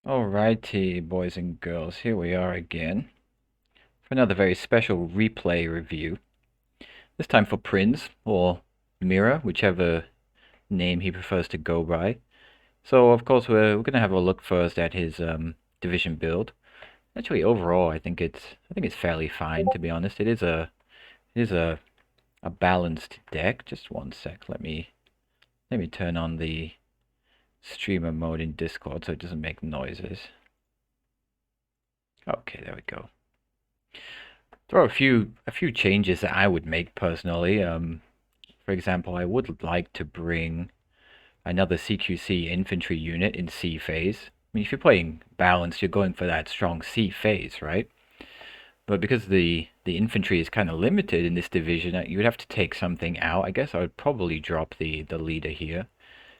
Alrighty, boys and girls, here we are again for another very special replay review. This time for Prinz, or Mira, whichever name he prefers to go by. So, of course, we're gonna have a look first at his division build. Actually, overall, I think it's fairly fine, to be honest. It is a balanced deck. Just one sec. Let me turn on the streamer mode in Discord so it doesn't make noises. Okay, there we go. There are a few changes that I would make personally. For example, I would like to bring another CQC infantry unit in C phase. I mean, if you're playing balanced, you're going for that strong C phase, right? But because the infantry is kind of limited in this division, you would have to take something out. I guess I would probably drop the leader here,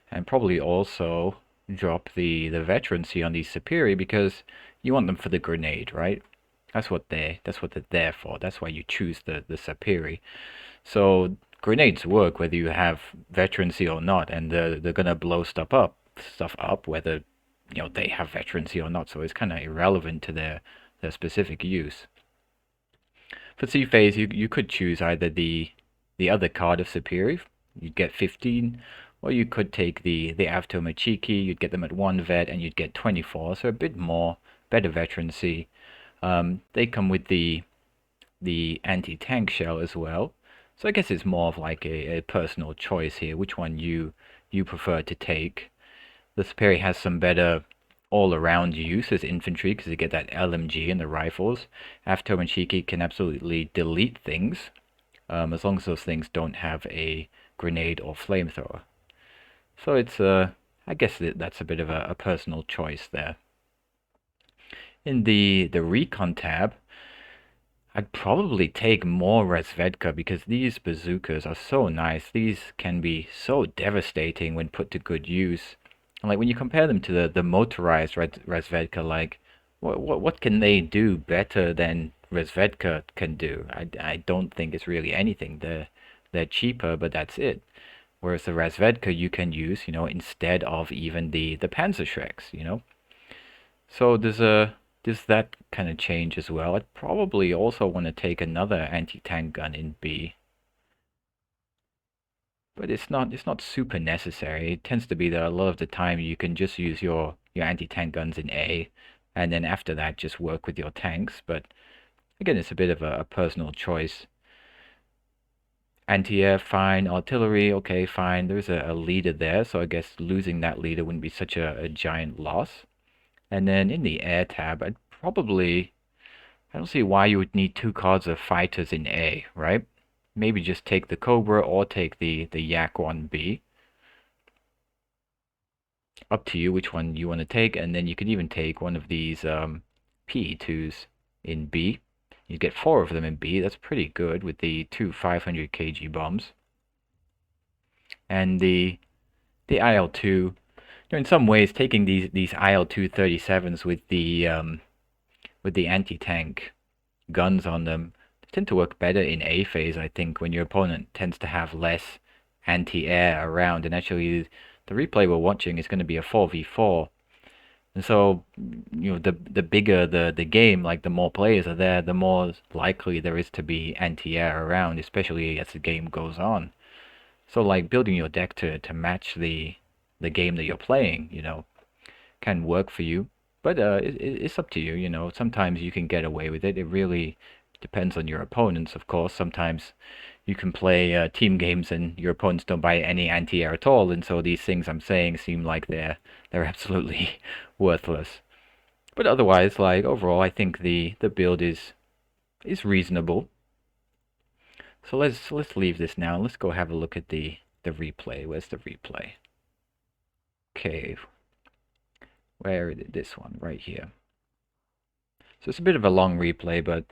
and probably also drop the veterancy on the superior because you want them for the grenade, right? That's what they're there for. That's why you choose the superior. So grenades work whether you have veterancy or not, and they're gonna blow stuff up whether they have veterancy or not. So it's kind of irrelevant to their specific use. For C phase, you could choose either the other card of superior. You'd get 15, or you could take the Avto Machiki. You'd get them at 1 vet, and you'd get 24. So a bit more, better veterancy. They come with the anti-tank shell as well. So I guess it's more of like a personal choice here, which one you prefer to take. The Superi has some better all-around use as infantry because you get that LMG and the rifles. Aftomenshiki can absolutely delete things as long as those things don't have a grenade or flamethrower. So it's I guess that's a bit of a personal choice there. In the recon tab, I'd probably take more Razvedka because these bazookas are so nice. These can be so devastating when put to good use. And like when you compare them to the motorized Razvedka, like what can they do better than Razvedka can do? I don't think it's really anything. They're cheaper, but that's it. Whereas the Razvedka you can use, instead of even the Panzerschrecks. So there's that kind of change as well. I'd probably also want to take another anti-tank gun in B, but it's not super necessary. It tends to be that a lot of the time you can just use your anti-tank guns in A, and then after that just work with your tanks. But again, it's a bit of a personal choice. Anti-air, fine. Artillery, okay, fine. There's a leader there, so I guess losing that leader wouldn't be such a giant loss. And then in the air tab, I don't see why you would need two cards of fighters in A, right? Maybe just take the Cobra or take the Yak 1B. Up to you which one you want to take, and then you could even take one of these PE2s in B. You get 4 of them in B. That's pretty good with the two 500 kg bombs. And the IL-2, in some ways, taking these IL-2 37s with the anti-tank guns on them tend to work better in A phase, I think, when your opponent tends to have less anti-air around. And actually, the replay we're watching is going to be a 4v4. And so, the bigger the game, like the more players are there, the more likely there is to be anti-air around, especially as the game goes on. So, like building your deck to match the game that you're playing, can work for you. But it's up to you, Sometimes you can get away with it. It really depends on your opponents, of course. Sometimes you can play team games and your opponents don't buy any anti-air at all, and so these things I'm saying seem like they're absolutely worthless. But otherwise, like overall, I think the build is reasonable. So let's leave this now. Let's go have a look at the replay. Where's the replay? Okay, where is this one? Right here. So it's a bit of a long replay, but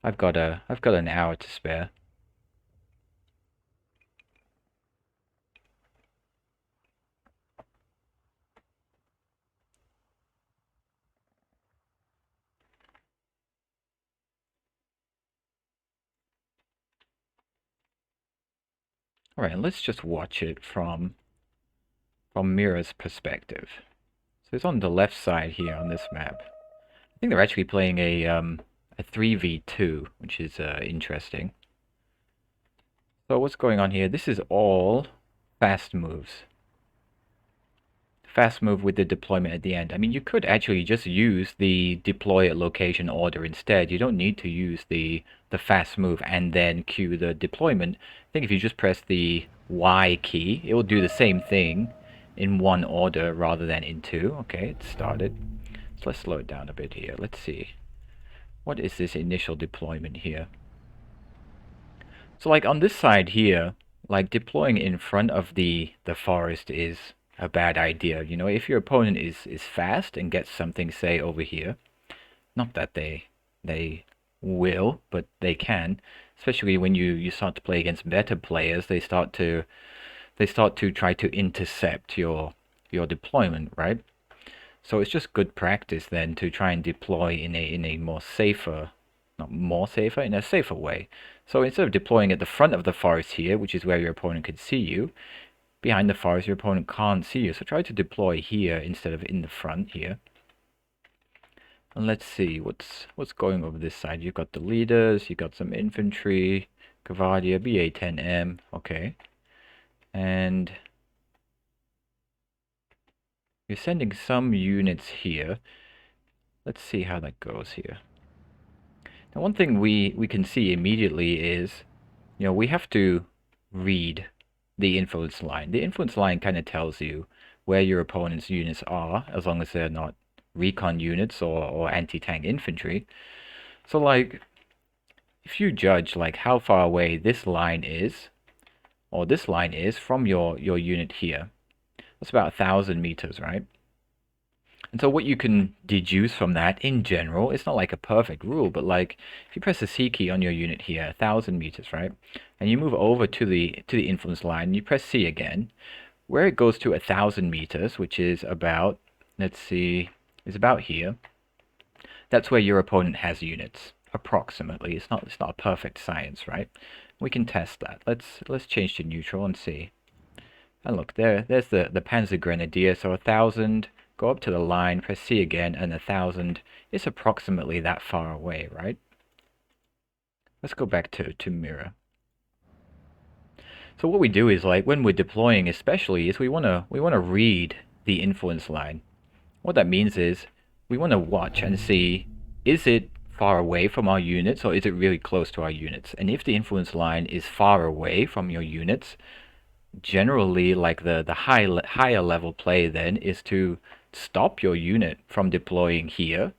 I've got an hour to spare. All right, let's just watch it from Mira's perspective. So it's on the left side here on this map. I think they're actually playing a 3v2, which is interesting. So what's going on here? This is all fast moves. Fast move with the deployment at the end. I mean, you could actually just use the deploy at location order instead. You don't need to use the fast move and then cue the deployment. I think if you just press the Y key, it will do the same thing in one order rather than in two. Okay, it started. So let's slow it down a bit here. Let's see. What is this initial deployment here? So like on this side here, like deploying in front of the forest is a bad idea. You know, if your opponent is fast and gets something, say, over here, not that they will, but they can, especially when you start to play against better players, they start to try to intercept your deployment, right? So it's just good practice then to try and deploy in a more safer, not more safer, in a safer way. So instead of deploying at the front of the forest here, which is where your opponent could see you, behind the forest your opponent can't see you. So try to deploy here instead of in the front here. And let's see what's going over this side. You've got the leaders, you've got some infantry, Cavadia, BA-10M, okay. And you're sending some units here. Let's see how that goes here. Now, one thing we can see immediately is, you know, we have to read the influence line. The influence line kind of tells you where your opponent's units are, as long as they're not recon units or anti-tank infantry. So, like, if you judge, like, how far away this line is, or this line is from your unit here, that's about 1,000 meters, right? And so what you can deduce from that in general, it's not like a perfect rule, but like if you press the C key on your unit here, 1,000 meters, right? And you move over to the influence line, and you press C again, where it goes to 1,000 meters, which is about, let's see, is about here. That's where your opponent has units, approximately. It's not a perfect science, right? We can test that. Let's change to neutral and see. And look, there's the Panzer Grenadier, so 1,000. Go up to the line, press C again, and 1,000 is approximately that far away, right? Let's go back to mirror. So what we do is, like, when we're deploying especially, is we wanna read the influence line. What that means is we wanna watch and see, is it far away from our units or is it really close to our units? And if the influence line is far away from your units, generally, like the higher level play then is to stop your unit from deploying here,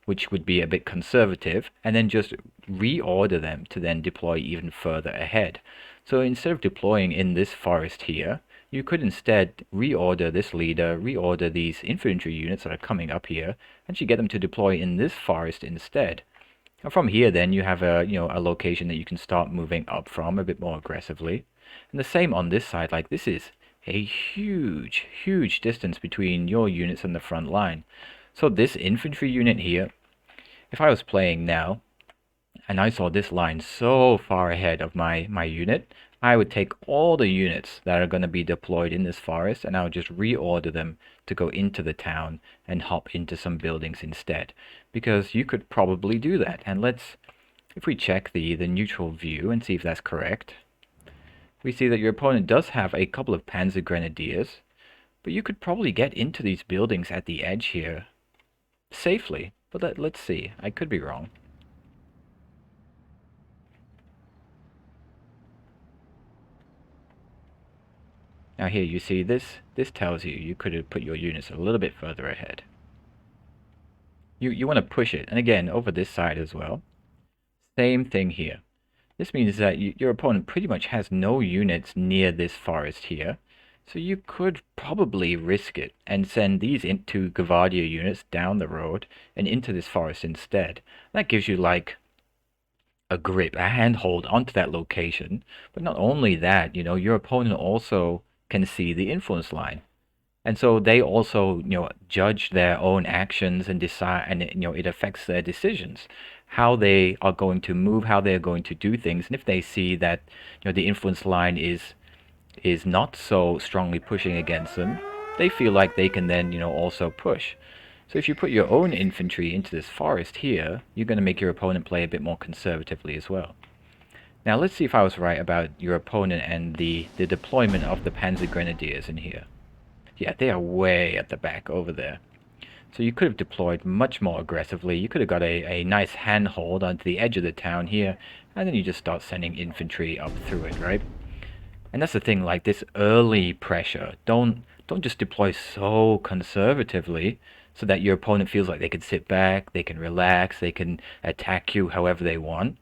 which would be a bit conservative, and then just reorder them to then deploy even further ahead. So instead of deploying in this forest here, you could instead reorder this leader, reorder these infantry units that are coming up here, and you get them to deploy in this forest instead. And from here then you have a location that you can start moving up from a bit more aggressively. And the same on this side, like this is a huge distance between your units and the front line. So this infantry unit here, if I was playing now, and I saw this line so far ahead of my unit, I would take all the units that are going to be deployed in this forest and I would just reorder them to go into the town and hop into some buildings instead. Because you could probably do that. And if we check the neutral view and see if that's correct, we see that your opponent does have a couple of Panzer Grenadiers, but you could probably get into these buildings at the edge here safely. But let's see, I could be wrong. Now here you see this tells you could have put your units a little bit further ahead. You want to push it, and again over this side as well. Same thing here. This means that your opponent pretty much has no units near this forest here. So you could probably risk it and send these into Gavadia units down the road and into this forest instead. That gives you like a grip, a handhold onto that location. But not only that, your opponent also can see the influence line. And so they also, judge their own actions and decide, and it affects their decisions, how they are going to move, how they're going to do things. And if they see that, the influence line is not so strongly pushing against them, they feel like they can then, also push. So if you put your own infantry into this forest here, you're going to make your opponent play a bit more conservatively as well. Now let's see if I was right about your opponent and the deployment of the Panzer Grenadiers in here. Yeah, they are way at the back over there. So you could have deployed much more aggressively. You could have got a nice handhold onto the edge of the town here, and then you just start sending infantry up through it, right? And that's the thing, like this early pressure. Don't just deploy so conservatively so that your opponent feels like they can sit back, they can relax, they can attack you however they want.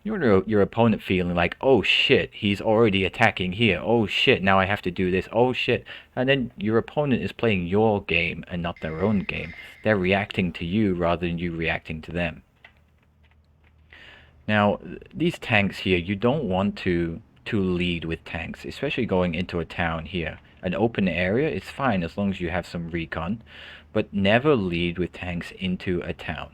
You want your opponent feeling like, oh shit, he's already attacking here. Oh shit, now I have to do this. Oh shit. And then your opponent is playing your game and not their own game. They're reacting to you rather than you reacting to them. Now, these tanks here, you don't want to lead with tanks, especially going into a town here. An open area is fine as long as you have some recon, but never lead with tanks into a town.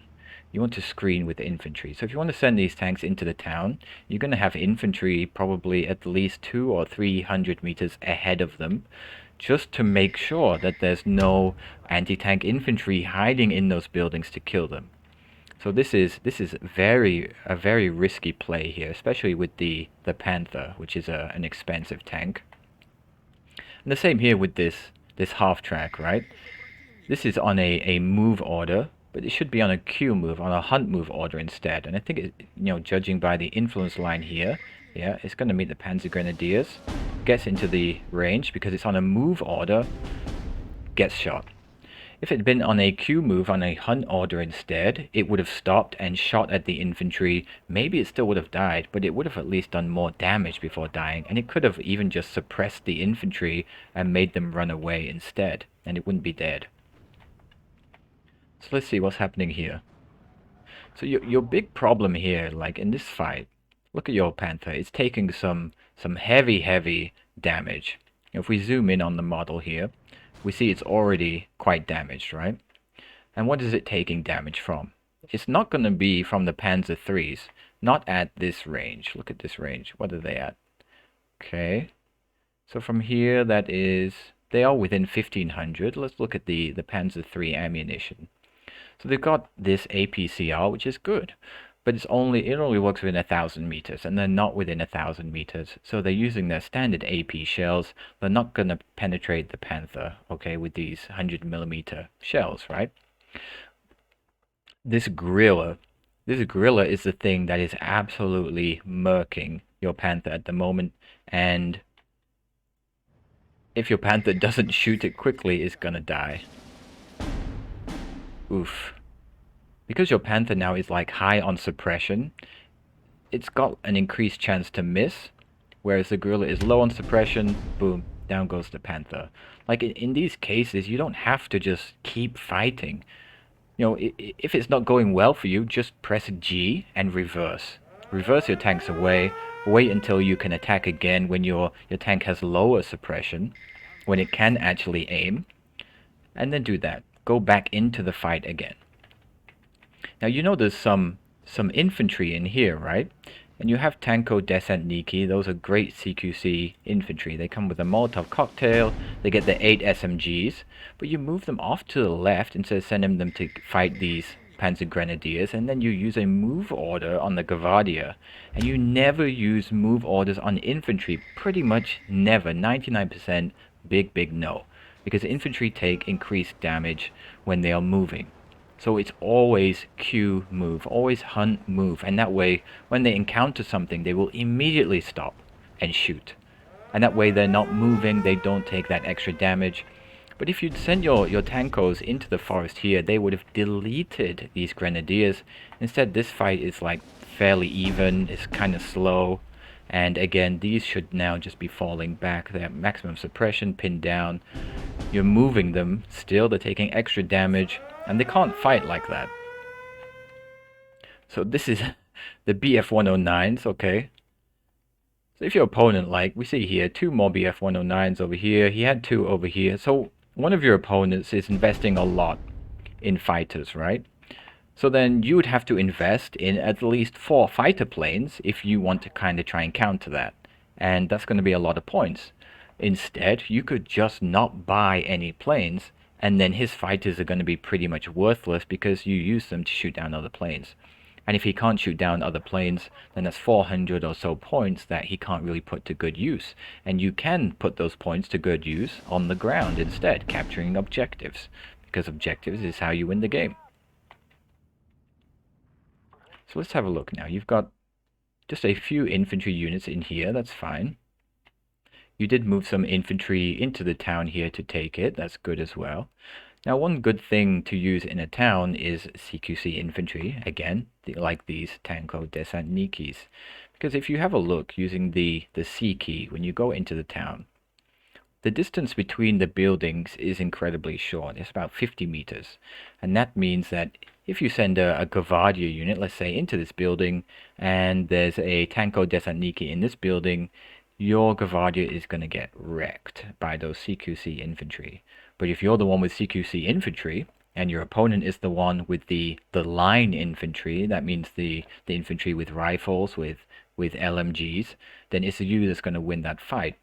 You want to screen with infantry. So if you want to send these tanks into the town, you're going to have infantry probably at least 200 or 300 meters ahead of them, just to make sure that there's no anti-tank infantry hiding in those buildings to kill them. So this is a very risky play here, especially with the Panther, which is an expensive tank. And the same here with this half track, right? This is on a move order, but it should be on a Q move, on a hunt move order instead. And I think, judging by the influence line here, yeah, it's going to meet the Panzer Grenadiers, gets into the range because it's on a move order, gets shot. If it had been on a Q move, on a hunt order instead, it would have stopped and shot at the infantry. Maybe it still would have died, but it would have at least done more damage before dying, and it could have even just suppressed the infantry and made them run away instead, and it wouldn't be dead. So let's see what's happening here. So your big problem here, like in this fight, look at your Panther. It's taking some heavy damage. If we zoom in on the model here, we see it's already quite damaged, right? And what is it taking damage from? It's not going to be from the Panzer IIIs, not at this range. Look at this range. What are they at? Okay. So from here, they are within 1500. Let's look at the Panzer III ammunition. So they've got this APCR, which is good, but it only works within 1,000 meters, and they're not within 1,000 meters. So they're using their standard AP shells. They're not going to penetrate the Panther, okay, with these 100mm shells, right? This gorilla is the thing that is absolutely murking your Panther at the moment, and if your Panther doesn't shoot it quickly, it's gonna die. Oof. Because your Panther now is like high on suppression, it's got an increased chance to miss, whereas the gorilla is low on suppression, boom, down goes the Panther. Like in these cases, you don't have to just keep fighting. If it's not going well for you, just press G and reverse. Reverse your tanks away, wait until you can attack again when your tank has lower suppression, when it can actually aim, and then do that. Go back into the fight again. Now there's some infantry in here, right? And you have Tanko Desantniki. Those are great CQC infantry. They come with a Molotov cocktail. They get the 8 SMGs. But you move them off to the left instead of sending them to fight these Panzer Grenadiers. And then you use a move order on the Gvardia. And you never use move orders on infantry. Pretty much never. 99% big no. Because infantry take increased damage when they are moving. So it's always Q move, always hunt move, and that way when they encounter something they will immediately stop and shoot. And that way they're not moving, they don't take that extra damage. But if you'd send your tankos into the forest here, they would have deleted these grenadiers. Instead this fight is like fairly even, it's kind of slow. And again, these should now just be falling back. They have maximum suppression, pinned down. You're moving them, still they're taking extra damage. And they can't fight like that. So this is the BF-109s, okay? So if your opponent, like we see here, 2 more BF-109s over here, he had 2 over here. So one of your opponents is investing a lot in fighters, right? So then you would have to invest in at least 4 fighter planes if you want to kind of try and counter that. And that's going to be a lot of points. Instead, you could just not buy any planes, and then his fighters are going to be pretty much worthless because you use them to shoot down other planes. And if he can't shoot down other planes, then that's 400 or so points that he can't really put to good use. And you can put those points to good use on the ground instead, capturing objectives. Because objectives is how you win the game. So let's have a look now. You've got just a few infantry units in here, that's fine. You did move some infantry into the town here to take it, that's good as well. Now, one good thing to use in a town is CQC infantry, again, like these Tanko Desantnikis. Because if you have a look using the C key when you go into the town, the distance between the buildings is incredibly short. It's about 50 meters. And that means that if you send a Gvardia unit, let's say, into this building, and there's a Tanko Desantniki in this building, your Gvardia is going to get wrecked by those CQC infantry. But if you're the one with CQC infantry, and your opponent is the one with the line infantry, that means the infantry with rifles, with LMGs, then it's you that's going to win that fight.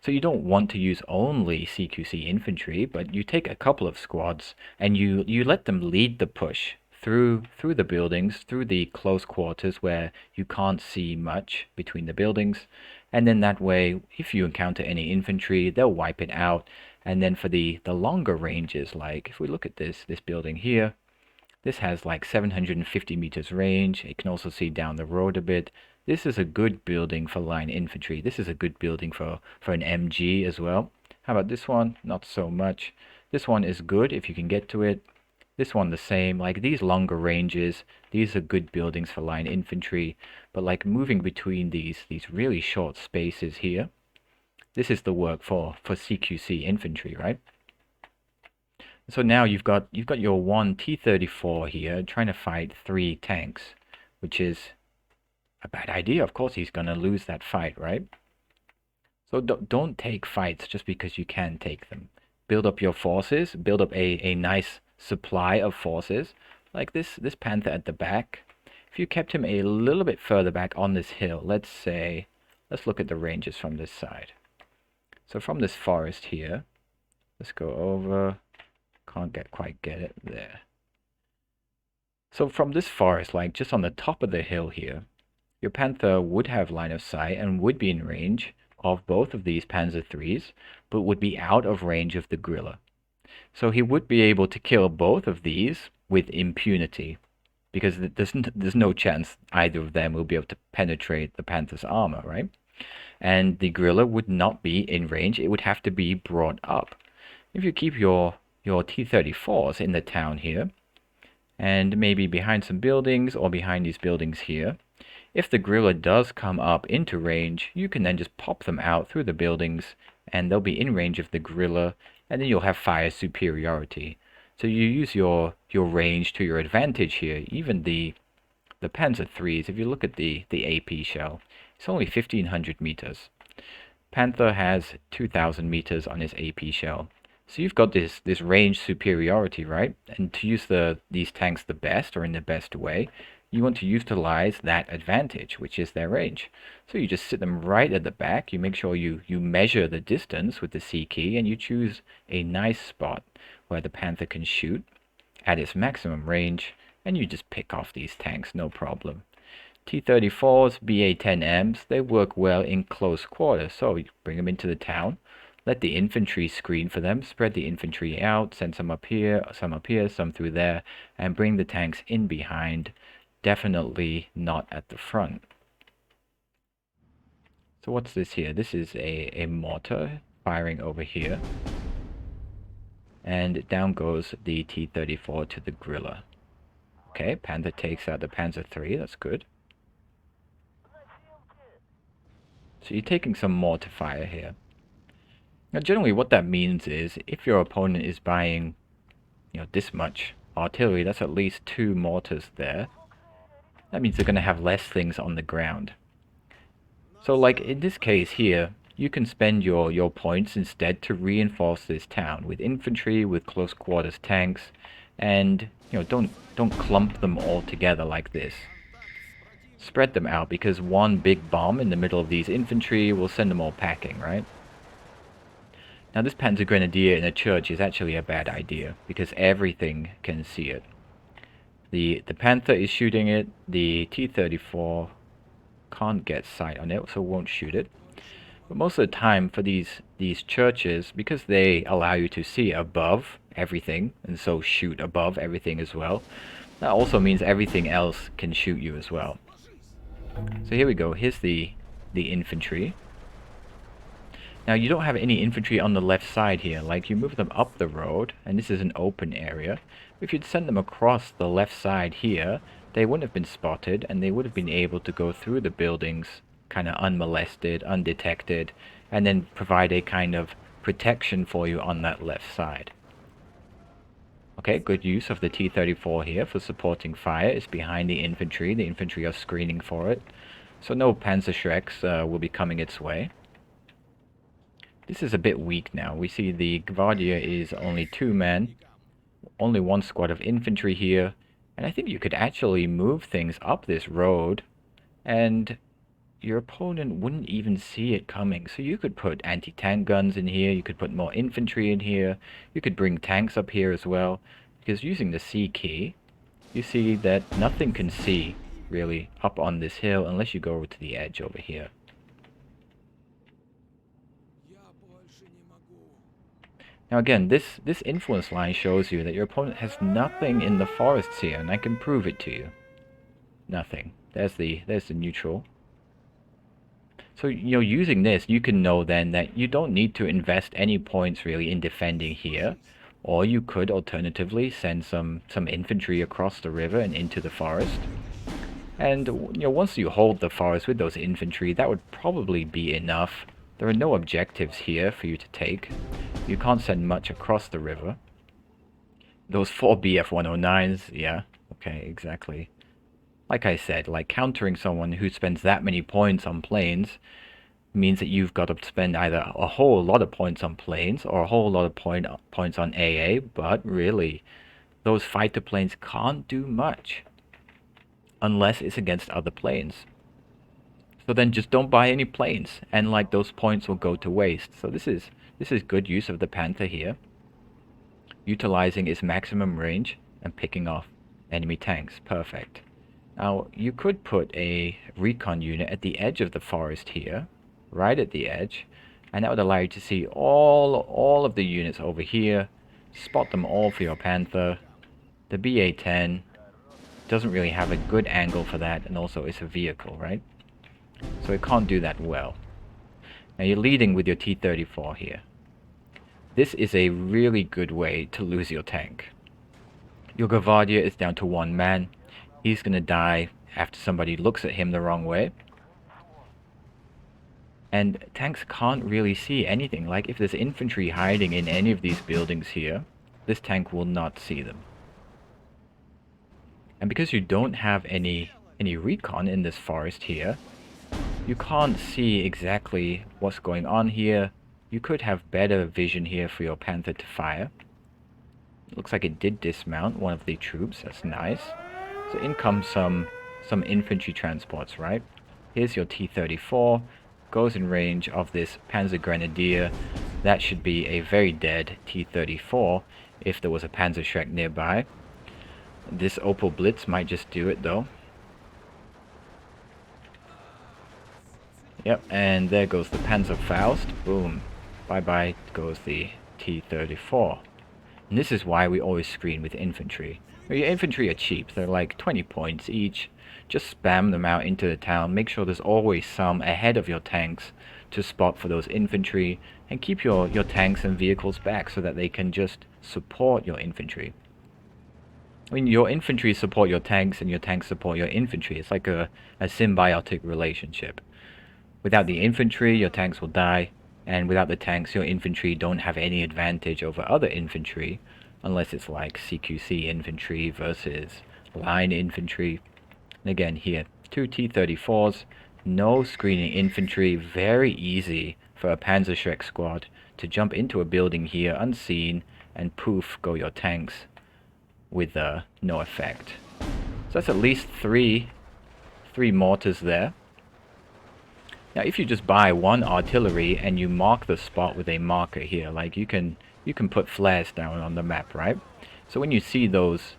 So you don't want to use only CQC infantry, but you take a couple of squads and you let them lead the push through the buildings, through the close quarters where you can't see much between the buildings. And then that way, if you encounter any infantry, they'll wipe it out. And then for the longer ranges, like if we look at this building here, this has like 750 meters range. It can also see down the road a bit. This is a good building for line infantry. This is a good building for an MG as well. How about this one? Not so much. This one is good if you can get to it. This one the same. Like these longer ranges, these are good buildings for line infantry. But like moving between these really short spaces here, this is the work for CQC infantry, right? So now you've got your one T-34 here trying to fight 3 tanks, which is a bad idea. Of course he's going to lose that fight, right? So don't take fights just because you can take them. Build up your forces, build up a nice supply of forces, like this Panther at the back. If you kept him a little bit further back on this hill, let's look at the ranges from this side. So from this forest here, let's go over. Can't quite get it there. So from this forest, like just on the top of the hill here, your Panther would have line of sight and would be in range of both of these Panzer IIIs, but would be out of range of the Guerrilla. So he would be able to kill both of these with impunity, because there's no chance either of them will be able to penetrate the Panther's armor, right? And the Guerrilla would not be in range. It would have to be brought up. If you keep your T-34s in the town here, and maybe behind some buildings or behind these buildings here, if the Guerrilla does come up into range, you can then just pop them out through the buildings and they'll be in range of the Guerrilla, and then you'll have fire superiority. So you use your range to your advantage here. Even the Panzer IIIs, if you look at the AP shell, it's only 1500 meters. Panther has 2000 meters on his AP shell. So you've got this range superiority, right? And to use these tanks the best, or in the best way, you want to utilize that advantage, which is their range. So you just sit them right at the back. You make sure you measure the distance with the C key, and you choose a nice spot where the Panther can shoot at its maximum range, and you just pick off these tanks, no problem. T-34s, BA-10Ms, they work well in close quarters, so you bring them into the town. Let the infantry screen for them, spread the infantry out, send some up here, some through there, and bring the tanks in behind. Definitely not at the front. So what's this here? This is a mortar firing over here. And down goes the T-34 to the Guerrilla. Okay, Panther takes out the Panzer III, that's good. So you're taking some mortar fire here. Now generally what that means is, if your opponent is buying, this much artillery, that's at least 2 mortars there. That means they're going to have less things on the ground. So like in this case here, you can spend your points instead to reinforce this town with infantry, with close quarters tanks, and don't clump them all together like this. Spread them out, because one big bomb in the middle of these infantry will send them all packing, right? Now this Panzer Grenadier in a church is actually a bad idea, because everything can see it. The Panther is shooting it, the T-34 can't get sight on it, so won't shoot it. But most of the time for these churches, because they allow you to see above everything, and so shoot above everything as well, that also means everything else can shoot you as well. So here we go, here's the infantry. Now you don't have any infantry on the left side here, like you move them up the road, and this is an open area. If you'd send them across the left side here, they wouldn't have been spotted, and they would have been able to go through the buildings kind of unmolested, undetected, and then provide a kind of protection for you on that left side. Okay, good use of the T-34 here for supporting fire. It's behind the infantry. The infantry are screening for it. So no Panzerschrecks will be coming its way. This is a bit weak now. We see the Gvardier is only 2 men. Only 1 squad of infantry here. And I think you could actually move things up this road, and your opponent wouldn't even see it coming. So you could put anti-tank guns in here, you could put more infantry in here, you could bring tanks up here as well, because using the C key, you see that nothing can see really up on this hill unless you go over to the edge over here. Now again, this influence line shows you that your opponent has nothing in the forests here, and I can prove it to you. Nothing. There's the neutral. So, using this, you can know then that you don't need to invest any points really in defending here. Or you could alternatively send some infantry across the river and into the forest. And, once you hold the forest with those infantry, that would probably be enough. There are no objectives here for you to take. You can't send much across the river. Those 4 BF-109s, yeah, okay, exactly. Like I said, like countering someone who spends that many points on planes means that you've got to spend either a whole lot of points on planes or a whole lot of points on AA, but really, those fighter planes can't do much unless it's against other planes. So then just don't buy any planes, and like those points will go to waste. So this is good use of the Panther here, utilizing its maximum range and picking off enemy tanks. Perfect. Now you could put a recon unit at the edge of the forest here, right at the edge, and that would allow you to see all of the units over here, spot them all for your Panther. The BA-10 doesn't really have a good angle for that, and also it's a vehicle, right? So it can't do that well. Now you're leading with your T-34 here. This is a really good way to lose your tank. Your Gvardier is down to 1 man. He's gonna die after somebody looks at him the wrong way. And tanks can't really see anything. Like if there's infantry hiding in any of these buildings here, this tank will not see them. And because you don't have any recon in this forest here, you can't see exactly what's going on here. You could have better vision here for your Panther to fire. Looks like it did dismount one of the troops. That's nice. So in comes some infantry transports, right? Here's your T-34. Goes in range of this Panzer Grenadier. That should be a very dead T-34 if there was a Panzerschreck nearby. This Opel Blitz might just do it though. Yep, and there goes the Panzerfaust. Boom. Bye-bye goes the T-34. And this is why we always screen with infantry. Your infantry are cheap. They're like 20 points each. Just spam them out into the town. Make sure there's always some ahead of your tanks to spot for those infantry. And keep your tanks and vehicles back so that they can just support your infantry. I mean, your infantry support your tanks and your tanks support your infantry. It's like a symbiotic relationship. Without the infantry, your tanks will die, and without the tanks, your infantry don't have any advantage over other infantry, unless it's like CQC infantry versus line infantry. And again here, 2 T-34s, no screening infantry, very easy for a Panzerschreck squad to jump into a building here unseen, and poof, go your tanks with no effect. So that's at least three mortars there. Now, if you just buy one artillery and you mark the spot with a marker here, like you can put flares down on the map, right? So when you see those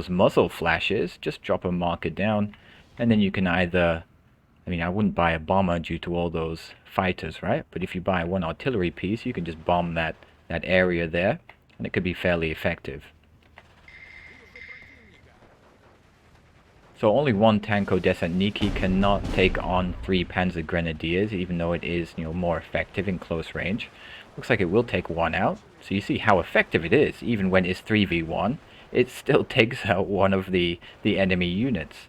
muzzle flashes, just drop a marker down, and then you can either, I mean, I wouldn't buy a bomber due to all those fighters, right? But if you buy one artillery piece, you can just bomb that area there, and it could be fairly effective. So only one Tanko Desantniki cannot take on 3 Panzer Grenadiers, even though it is, more effective in close range. Looks like it will take one out. So you see how effective it is, even when it's 3v1. It still takes out one of the enemy units.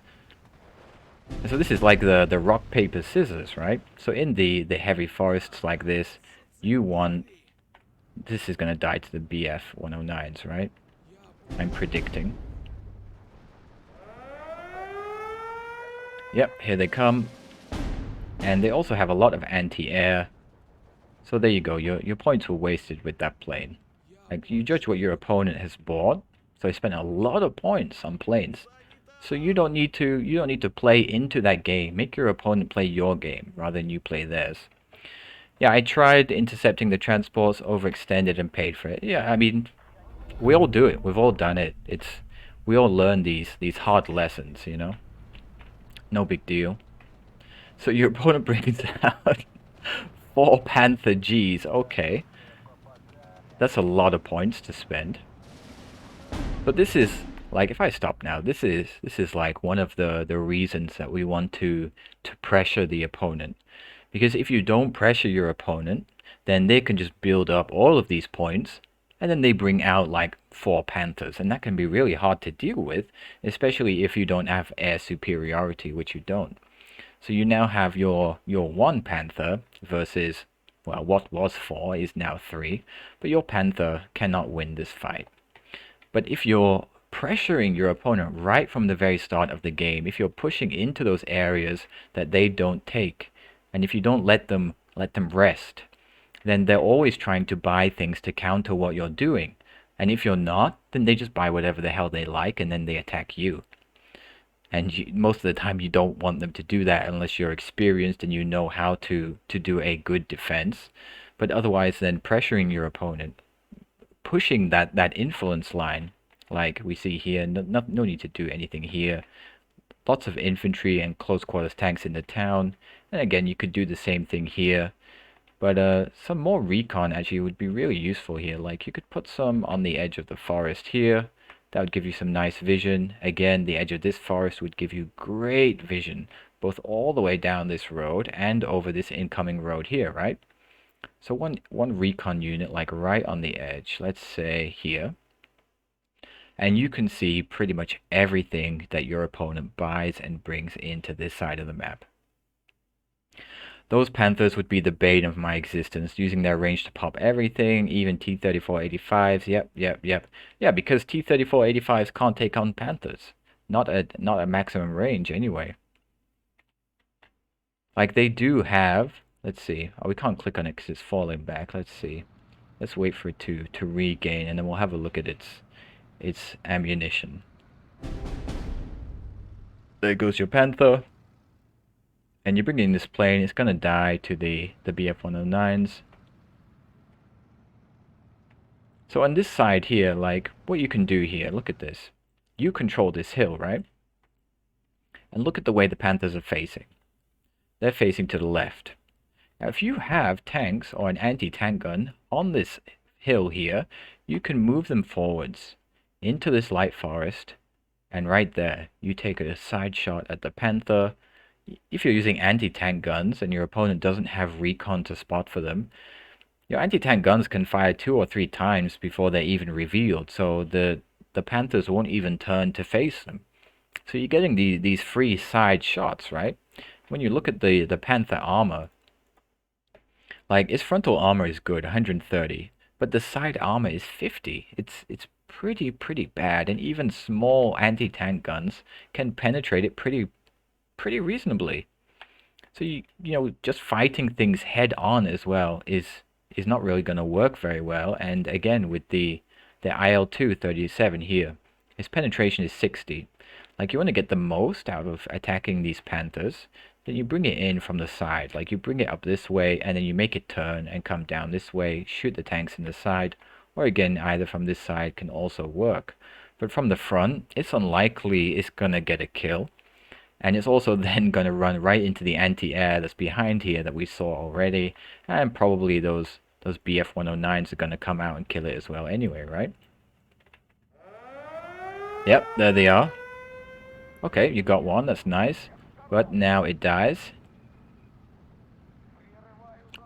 And so this is like the rock, paper, scissors, right? So in the heavy forests like this, you want... This is going to die to the BF 109s, right? I'm predicting. Yep, here they come. And they also have a lot of anti-air. So there you go, your points were wasted with that plane. Like, you judge what your opponent has bought. So he spent a lot of points on planes. So you don't need to play into that game. Make your opponent play your game rather than you play theirs. Yeah, I tried intercepting the transports, overextended and paid for it. Yeah, I mean, we all do it. We've all done it. We all learn these hard lessons, No big deal. So your opponent brings out 4 Panther Gs. Okay. That's a lot of points to spend. But this is, like, if I stop now, this is like one of the reasons that we want to pressure the opponent. Because if you don't pressure your opponent, then they can just build up all of these points, and then they bring out like 4 Panthers, and that can be really hard to deal with, especially if you don't have air superiority, which you don't. So you now have your 1 Panther versus, well, what was 4 is now 3, but your Panther cannot win this fight. But if you're pressuring your opponent right from the very start of the game, if you're pushing into those areas that they don't take, and if you don't let them rest, then they're always trying to buy things to counter what you're doing. And if you're not, then they just buy whatever the hell they like, and then they attack you. And most of the time you don't want them to do that unless you're experienced and you know how to do a good defense. But otherwise, then pressuring your opponent, pushing that influence line, like we see here, no need to do anything here. Lots of infantry and close quarters tanks in the town. And again, you could do the same thing here. But some more recon actually would be really useful here. Like, you could put some on the edge of the forest here. That would give you some nice vision. Again, the edge of this forest would give you great vision, both all the way down this road and over this incoming road here, right? So one recon unit, like right on the edge, let's say here. And you can see pretty much everything that your opponent buys and brings into this side of the map. Those Panthers would be the bane of my existence, using their range to pop everything, even T-34-85s. Yep. Yeah, because T-34-85s can't take on Panthers. Not at maximum range, anyway. Like, they do have... Let's see. Oh, we can't click on it because it's falling back. Let's see. Let's wait for it to regain, and then we'll have a look at its ammunition. There goes your Panther. And you bring in this plane, it's gonna die to the BF-109s. So on this side here, like, what you can do here, look at this. You control this hill, right? And look at the way the Panthers are facing. They're facing to the left. Now, if you have tanks or an anti-tank gun on this hill here, you can move them forwards into this light forest, and right there, you take a side shot at the Panther. If you're using anti-tank guns and your opponent doesn't have recon to spot for them, your anti-tank guns can fire 2 or 3 times before they're even revealed, so the Panthers won't even turn to face them. So you're getting these free side shots, right? When you look at the Panther armor, like, its frontal armor is good, 130, but the side armor is 50. It's pretty bad, and even small anti-tank guns can penetrate it pretty reasonably. So just fighting things head on as well is not really going to work very well. And again, with the IL-2-37 here, its penetration is 60. Like, you want to get the most out of attacking these Panthers, then you bring it in from the side. Like you bring it up this way and then you make it turn and come down this way, shoot the tanks in the side, or again, either from this side can also work. But from the front, it's unlikely it's gonna get a kill. And it's also then gonna run right into the anti-air that's behind here that we saw already. And probably those BF-109s are gonna come out and kill it as well anyway, right? Yep, there they are. Okay, you got one, that's nice. But now it dies.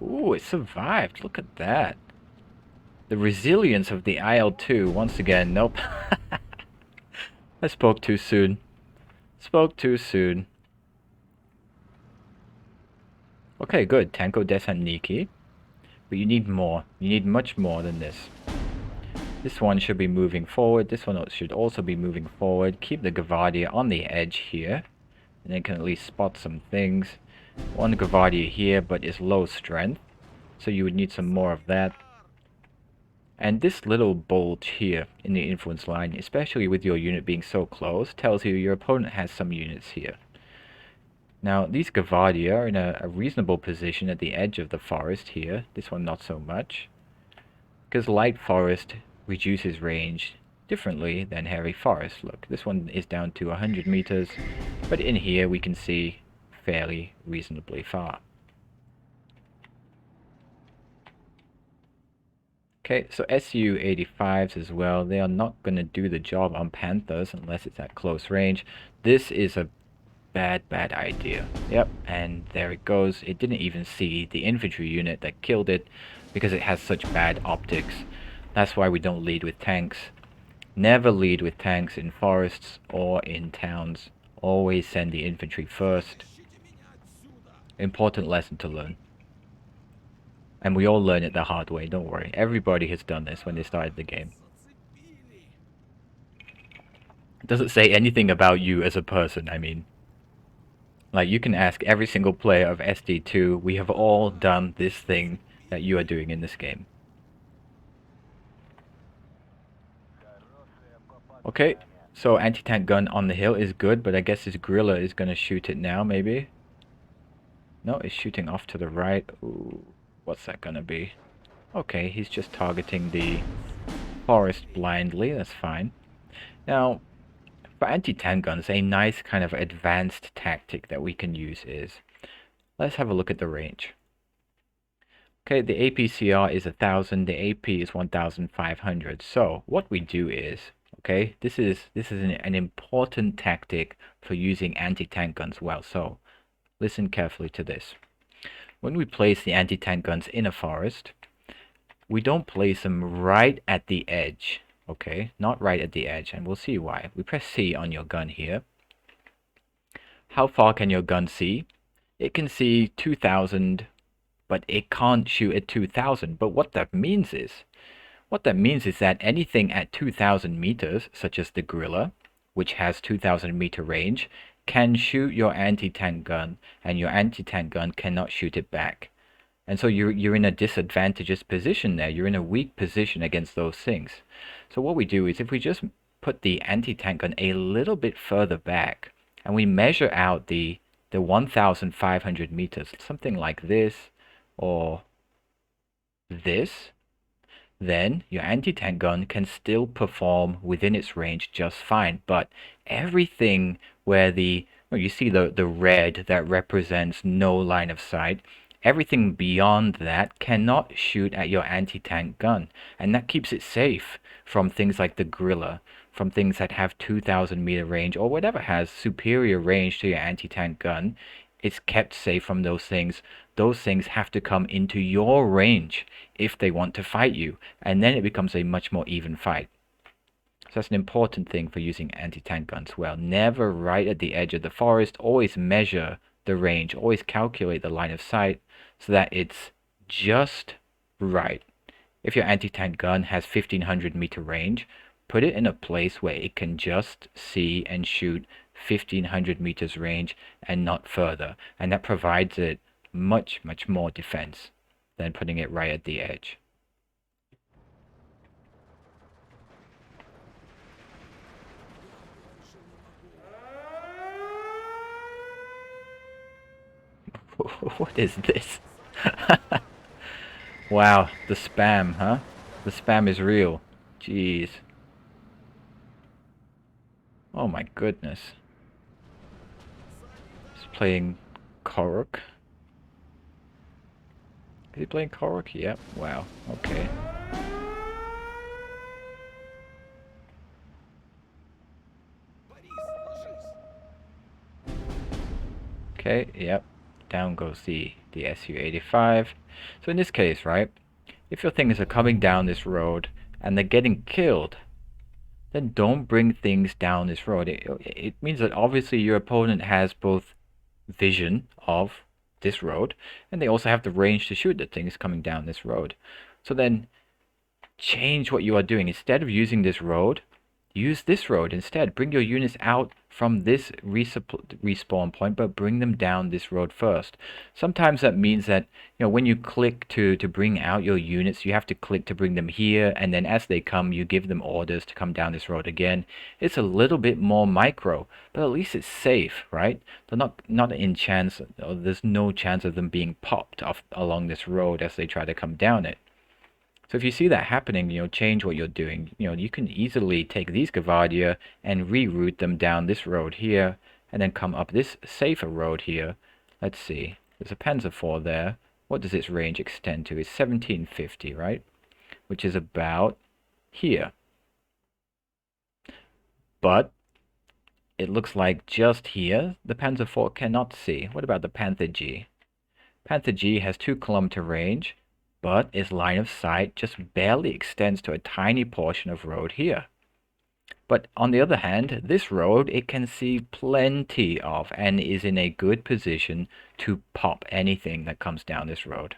Ooh, it survived. Look at that. The resilience of the IL-2, once again, nope. I spoke too soon. Spoke too soon. Okay, good. Tanko Desan Niki. But you need more. You need much more than this. This one should be moving forward. This one should also be moving forward. Keep the Gavardia on the edge here. And then can at least spot some things. One Gavardia here, but is low strength. So you would need some more of that. And this little bulge here in the influence line, especially with your unit being so close, tells you your opponent has some units here. Now, these Gavardia are in a reasonable position at the edge of the forest here. This one not so much. Because light forest reduces range differently than heavy forest. Look, this one is down to 100 meters, but in here we can see fairly reasonably far. Okay, so Su-85s as well, they are not going to do the job on Panthers unless it's at close range. This is a bad idea. Yep, and there it goes. It didn't even see the infantry unit that killed it because it has such bad optics. That's why we don't lead with tanks. Never lead with tanks in forests or in towns. Always send the infantry first. Important lesson to learn. And we all learn it the hard way, don't worry. Everybody has done this when they started the game. It doesn't say anything about you as a person, I mean. Like, you can ask every single player of SD2, we have all done this thing that you are doing in this game. Okay, so anti-tank gun on the hill is good, but I guess his gorilla is gonna shoot it now, maybe? No, it's shooting off to the right. Ooh, what's that gonna be? Okay, he's just targeting the forest blindly, that's fine. Now, for anti-tank guns, a nice kind of advanced tactic that we can use is, let's have a look at the range. Okay, the APCR is 1000, the AP is 1500. So, what we do is, okay, this is an important tactic for using anti-tank guns well. So, listen carefully to this. When we place the anti-tank guns in a forest, we don't place them right at the edge. Okay, not right at the edge, and we'll see why. We press C on your gun here. How far can your gun see? It can see 2000, but it can't shoot at 2000. But what that means is that anything at 2000 meters, such as the gorilla, which has 2000 meter range, can shoot your anti-tank gun, and your anti-tank gun cannot shoot it back. And so you're in a disadvantageous position there. You're in a weak position against those things. So what we do is, if we just put the anti-tank gun a little bit further back, and we measure out the 1500 meters, something like this, or this, then your anti-tank gun can still perform within its range just fine. But everything where you see the red that represents no line of sight, everything beyond that cannot shoot at your anti-tank gun. And that keeps it safe from things like the gorilla, from things that have 2000 meter range, or whatever has superior range to your anti-tank gun. It's kept safe from those things. Those things have to come into your range if they want to fight you, and then it becomes a much more even fight. So that's an important thing for using anti-tank guns well. Never right at the edge of the forest. Always measure the range. Always calculate the line of sight so that it's just right. If your anti-tank gun has 1500 meter range, put it in a place where it can just see and shoot 1500 meters range and not further. And that provides it much more defense than putting it right at the edge. What is this? Wow, the spam, huh? The spam is real. Jeez. Oh my goodness. He's playing Korok. Is he playing Korok? Yep. Wow. Okay. Okay, yep. Down goes the SU-85. So in this case, right, if your things are coming down this road and they're getting killed, then don't bring things down this road. It means that obviously your opponent has both vision of this road and they also have the range to shoot the things coming down this road. So then change what you are doing. Instead of using this road, use this road instead. Bring your units out from this respawn point, but bring them down this road first. Sometimes that means that, when you click to bring out your units, you have to click to bring them here, and then as they come, you give them orders to come down this road again. It's a little bit more micro, but at least it's safe, right? They're not in chance, or there's no chance of them being popped off along this road as they try to come down it. So if you see that happening, change what you're doing. You can easily take these Gavardia and reroute them down this road here, and then come up this safer road here. Let's see. There's a Panzer IV there. What does its range extend to? It's 1750, right? Which is about here. But it looks like just here, the Panzer IV cannot see. What about the Panther G? Panther G has 2 kilometer range, but its line of sight just barely extends to a tiny portion of road here. But on the other hand, this road it can see plenty of and is in a good position to pop anything that comes down this road.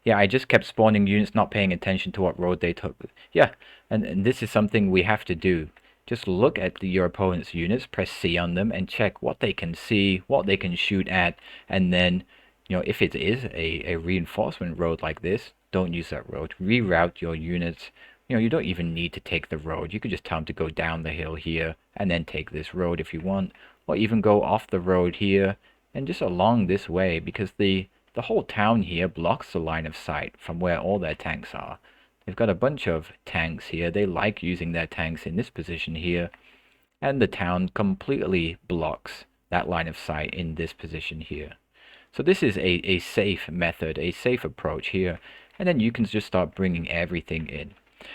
Yeah, I just kept spawning units not paying attention to what road they took. Yeah, and this is something we have to do. Just look at your opponent's units, press C on them, and check what they can see, what they can shoot at, and then if it is a reinforcement road like this, don't use that road. Reroute your units. You don't even need to take the road. You could just tell them to go down the hill here and then take this road if you want. Or even go off the road here and just along this way, because the whole town here blocks the line of sight from where all their tanks are. They've got a bunch of tanks here. They like using their tanks in this position here. And the town completely blocks that line of sight in this position here. So this is a safe method, a safe approach here, and then you can just start bringing everything in.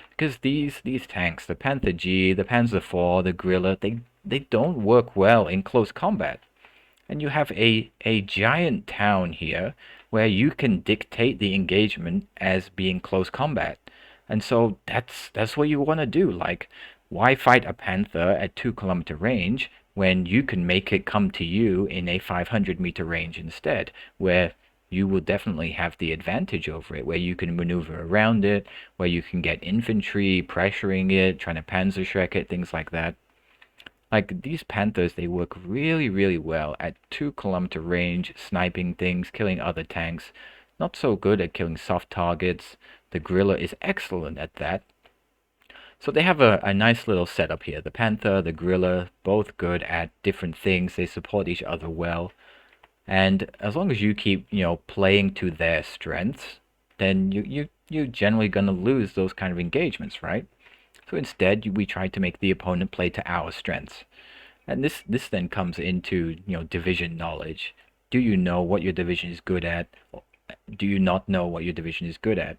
Because these tanks, the Panther G, the Panzer IV, the Guerrilla, they don't work well in close combat. And you have a giant town here where you can dictate the engagement as being close combat. And so that's what you want to do. Like, why fight a Panther at 2 kilometer range when you can make it come to you in a 500-meter range instead, where you will definitely have the advantage over it, where you can maneuver around it, where you can get infantry pressuring it, trying to Panzerschreck it, things like that. Like, these Panthers, they work really, really well at 2 kilometer range, sniping things, killing other tanks. Not so good at killing soft targets. The Guerrilla is excellent at that. So they have a nice little setup here. The Panther, the Guerrilla, both good at different things. They support each other well. And as long as you keep, playing to their strengths, then you're generally going to lose those kind of engagements, right? So instead, we try to make the opponent play to our strengths. And this then comes into, division knowledge. Do you know what your division is good at? Do you not know what your division is good at?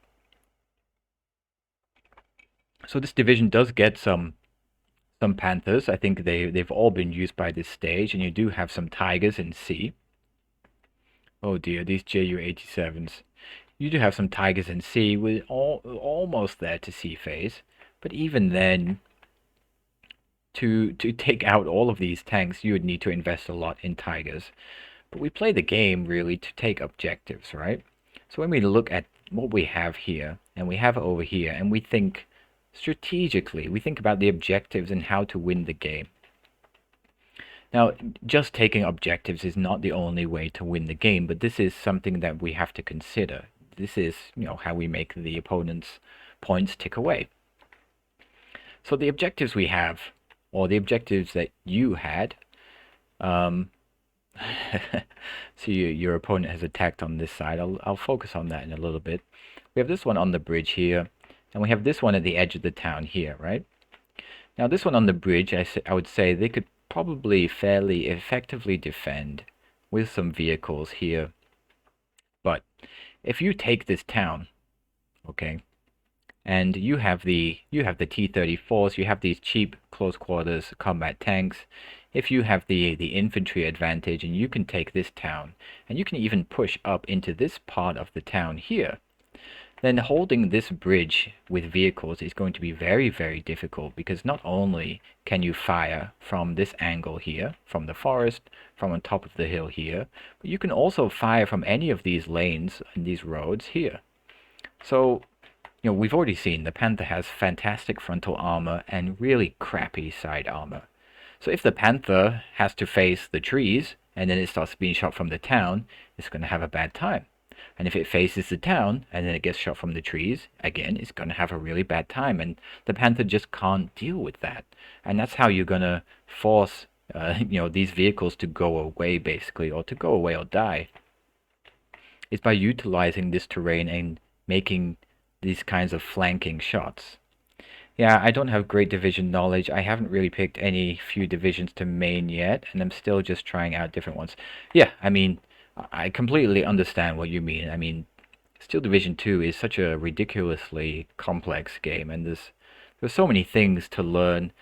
So this division does get some Panthers. I think they've all been used by this stage, and you do have some Tigers in C. Oh dear, these JU-87s. You do have some Tigers in C. We're almost there to C phase, but even then, to take out all of these tanks, you would need to invest a lot in Tigers. But we play the game really to take objectives, right? So when we look at what we have here, and we have it over here, and we think strategically, we think about the objectives and how to win the game. Now, just taking objectives is not the only way to win the game, but this is something that we have to consider. This is, how we make the opponent's points tick away. So the objectives we have, or the objectives that you had, So your opponent has attacked on this side. I'll focus on that in a little bit. We have this one on the bridge here, and we have this one at the edge of the town here, right? Now this one on the bridge, I would say they could probably fairly effectively defend with some vehicles here. But if you take this town, okay, and you have the T-34s, you have these cheap close quarters combat tanks. If you have the infantry advantage and you can take this town, and you can even push up into this part of the town here, then holding this bridge with vehicles is going to be very, very difficult because not only can you fire from this angle here, from the forest, from on top of the hill here, but you can also fire from any of these lanes and these roads here. So, we've already seen the Panther has fantastic frontal armor and really crappy side armor. So if the Panther has to face the trees and then it starts being shot from the town, it's going to have a bad time. And if it faces the town and then it gets shot from the trees, again, it's going to have a really bad time. And the Panther just can't deal with that. And that's how you're going to force, these vehicles to go away, basically, or to go away or die. Is by utilizing this terrain and making these kinds of flanking shots. Yeah, I don't have great division knowledge. I haven't really picked any few divisions to main yet, and I'm still just trying out different ones. Yeah, I mean, I completely understand what you mean. I mean, Steel Division 2 is such a ridiculously complex game, and there's so many things to learn.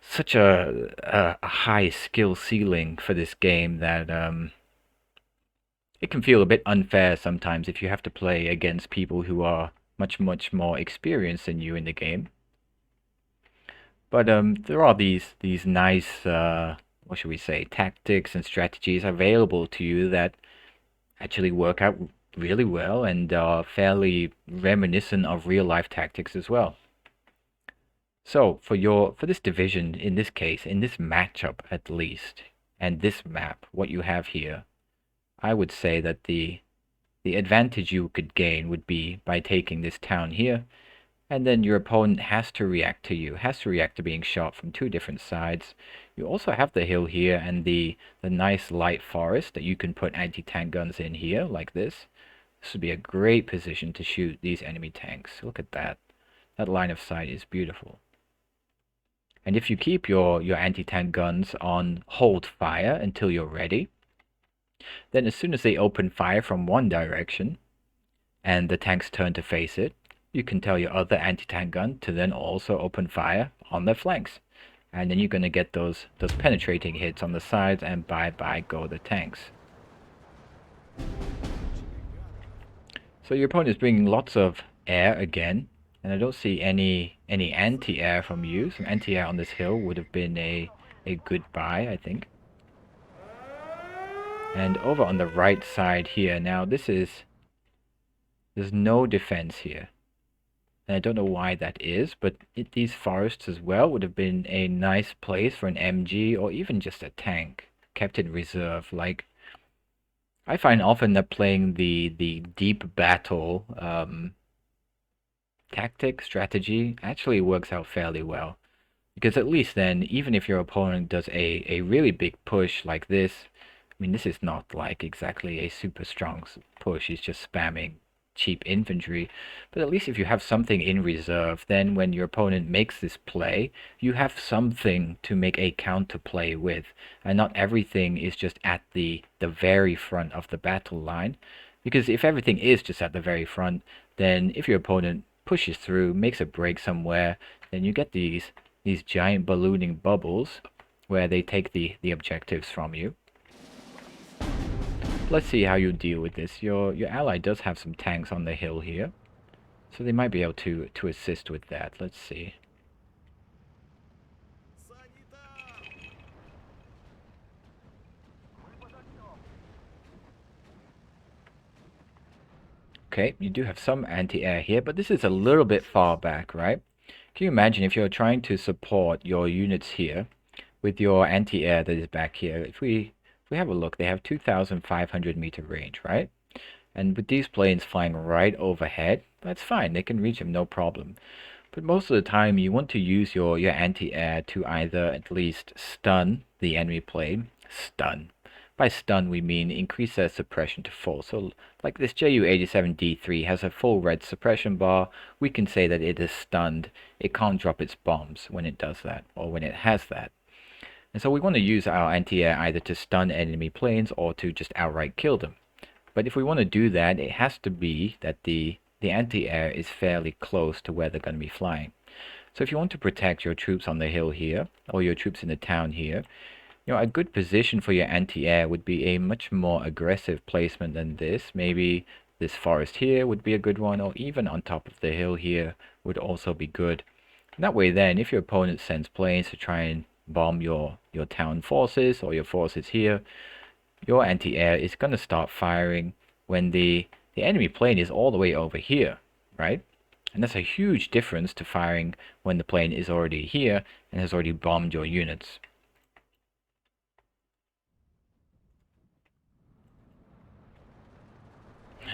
Such a high skill ceiling for this game that it can feel a bit unfair sometimes if you have to play against people who are much, much more experienced than you in the game. But there are these nice, what should we say, tactics and strategies available to you that actually work out really well and are fairly reminiscent of real life tactics as well. So for this division, in this case, in this matchup at least, and this map, what you have here, I would say that the advantage you could gain would be by taking this town here, and then your opponent has to react to you, has to react to being shot from two different sides. You also have the hill here and the nice light forest that you can put anti-tank guns in here, like this. This would be a great position to shoot these enemy tanks. Look at that. That line of sight is beautiful. And if you keep your anti-tank guns on hold fire until you're ready, then as soon as they open fire from one direction, and the tanks turn to face it, you can tell your other anti-tank gun to then also open fire on their flanks. And then you're going to get those penetrating hits on the sides, and bye-bye go the tanks. So your opponent is bringing lots of air again, and I don't see any anti-air from you. Some anti-air on this hill would have been a good buy, I think. And over on the right side here, now there's no defense here. And I don't know why that is, but these forests as well would have been a nice place for an MG or even just a tank kept in reserve. Like, I find often that playing the deep battle tactic strategy actually works out fairly well. Because at least then, even if your opponent does a really big push like this, I mean, this is not like exactly a super strong push, he's just spamming cheap infantry, but at least if you have something in reserve, then when your opponent makes this play, you have something to make a counter play with, and not everything is just at the very front of the battle line. Because if everything is just at the very front, then if your opponent pushes through, makes a break somewhere, then you get these giant ballooning bubbles where they take the objectives from you. Let's see how you deal with this. Your ally does have some tanks on the hill here, so they might be able to assist with that. Let's see. Okay, you do have some anti-air here, but this is a little bit far back, right? Can you imagine if you're trying to support your units here with your anti-air that is back here? If we have a look, they have 2,500 meter range, right? And with these planes flying right overhead, that's fine. They can reach them, no problem. But most of the time, you want to use your anti-air to either at least stun the enemy plane, stun, By stun, we mean increase their suppression to full. So, like this Ju-87D3 has a full red suppression bar, we can say that it is stunned. It can't drop its bombs when it does that, or when it has that. And so we want to use our anti-air either to stun enemy planes or to just outright kill them. But if we want to do that, it has to be that the anti-air is fairly close to where they're going to be flying. So if you want to protect your troops on the hill here, or your troops in the town here, a good position for your anti-air would be a much more aggressive placement than this. Maybe this forest here would be a good one, or even on top of the hill here would also be good. And that way then, if your opponent sends planes to try and bomb your town forces or your forces here, your anti-air is going to start firing when the enemy plane is all the way over here, right? And that's a huge difference to firing when the plane is already here and has already bombed your units.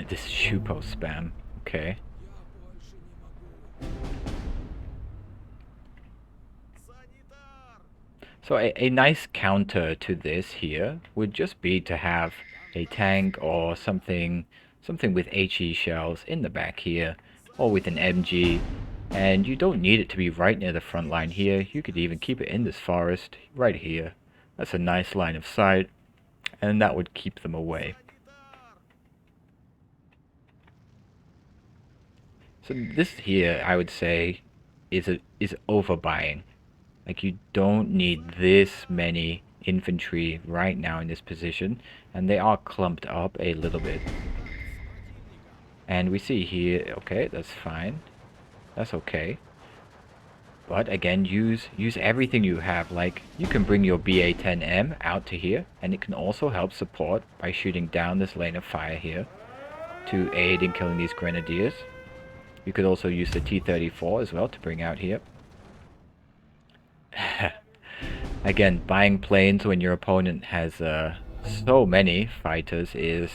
This is Shupo spam. Okay. So a nice counter to this here would just be to have a tank or something with HE shells in the back here, or with an MG. And you don't need it to be right near the front line here. You could even keep it in this forest right here. That's a nice line of sight, and that would keep them away. So this here, I would say, is overbuying. Like, you don't need this many infantry right now in this position, and they are clumped up a little bit. And we see here, okay, that's fine. That's okay. But again, use everything you have. Like, you can bring your BA-10M out to here, and it can also help support by shooting down this lane of fire here to aid in killing these grenadiers. You could also use the T-34 as well to bring out here. Again, buying planes when your opponent has so many fighters is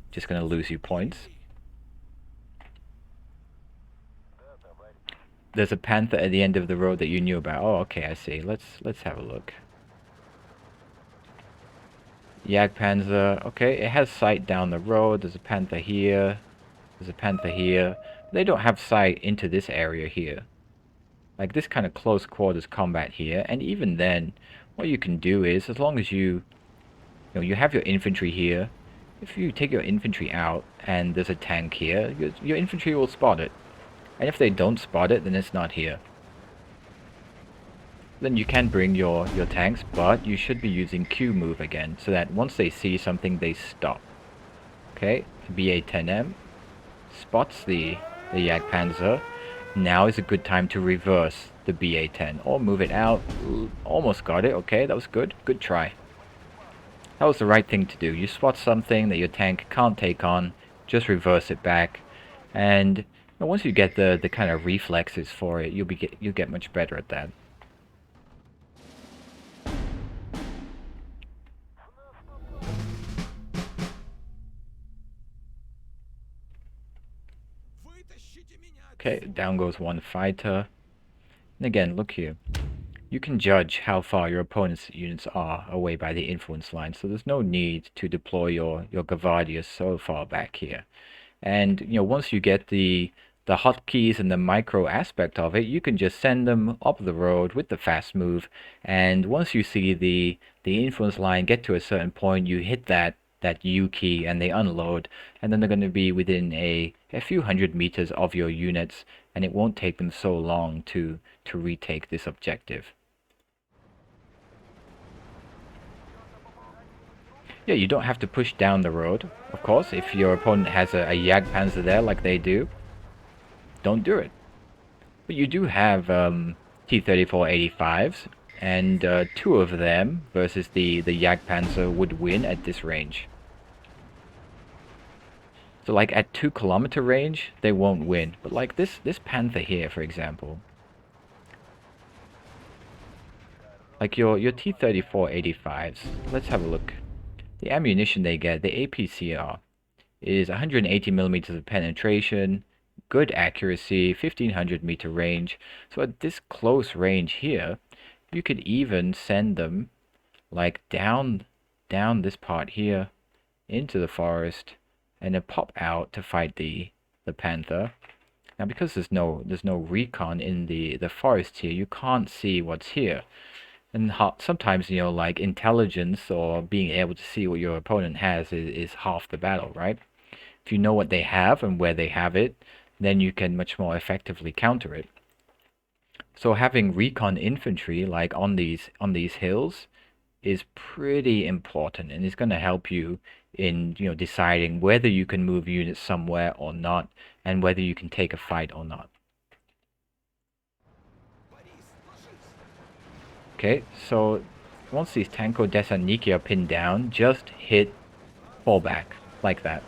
just going to lose you points. There's a Panther at the end of the road that you knew about. Oh, okay, I see. Let's have a look. Jagdpanzer. Okay, it has sight down the road. There's a Panther here. There's a Panther here. They don't have sight into this area here. Like this kind of close quarters combat here. And even then, what you can do is, as long as you have your infantry here, if you take your infantry out and there's a tank here, your infantry will spot it. And if they don't spot it, then it's not here. Then you can bring your tanks, but you should be using Q move again, so that once they see something, they stop. Okay, BA-10M spots the Jagdpanzer. Now is a good time to reverse the BA-10 or move it out. Almost got it. Okay, that was good. Good try. That was the right thing to do. You spot something that your tank can't take on, just reverse it back, and once you get the kind of reflexes for it, you'll get much better at that. Okay, down goes one fighter. And again, look here. You can judge how far your opponent's units are away by the influence line, so there's no need to deploy your Gavardias so far back here. And once you get the hotkeys and the micro aspect of it, you can just send them up the road with the fast move, and once you see the influence line get to a certain point, you hit that U key and they unload, and then they're going to be within a few hundred meters of your units, and it won't take them so long to retake this objective. Yeah, you don't have to push down the road, of course. If your opponent has a Jagdpanzer there like they do, don't do it. But you do have T-34-85s, and 2 of them versus the Jagdpanzer would win at this range. So like at 2-kilometer range, they won't win. But like this Panther here, for example. Like your T-34-85s, let's have a look. The ammunition they get, the APCR, is 180 millimeters of penetration, good accuracy, 1500 meter range. So at this close range here, you could even send them like down down this part here into the forest and then pop out to fight the panther. Now because there's no recon in the forest here, you can't see what's here. And sometimes, you know, like intelligence or being able to see what your opponent has is half the battle, right? If you know what they have and where they have it, then you can much more effectively counter it. So having recon infantry like on these hills is pretty important, and it's going to help you in, you know, deciding whether you can move units somewhere or not, and whether you can take a fight or not. Okay, so once these Tanko Desaniki are pinned down, just hit fallback like that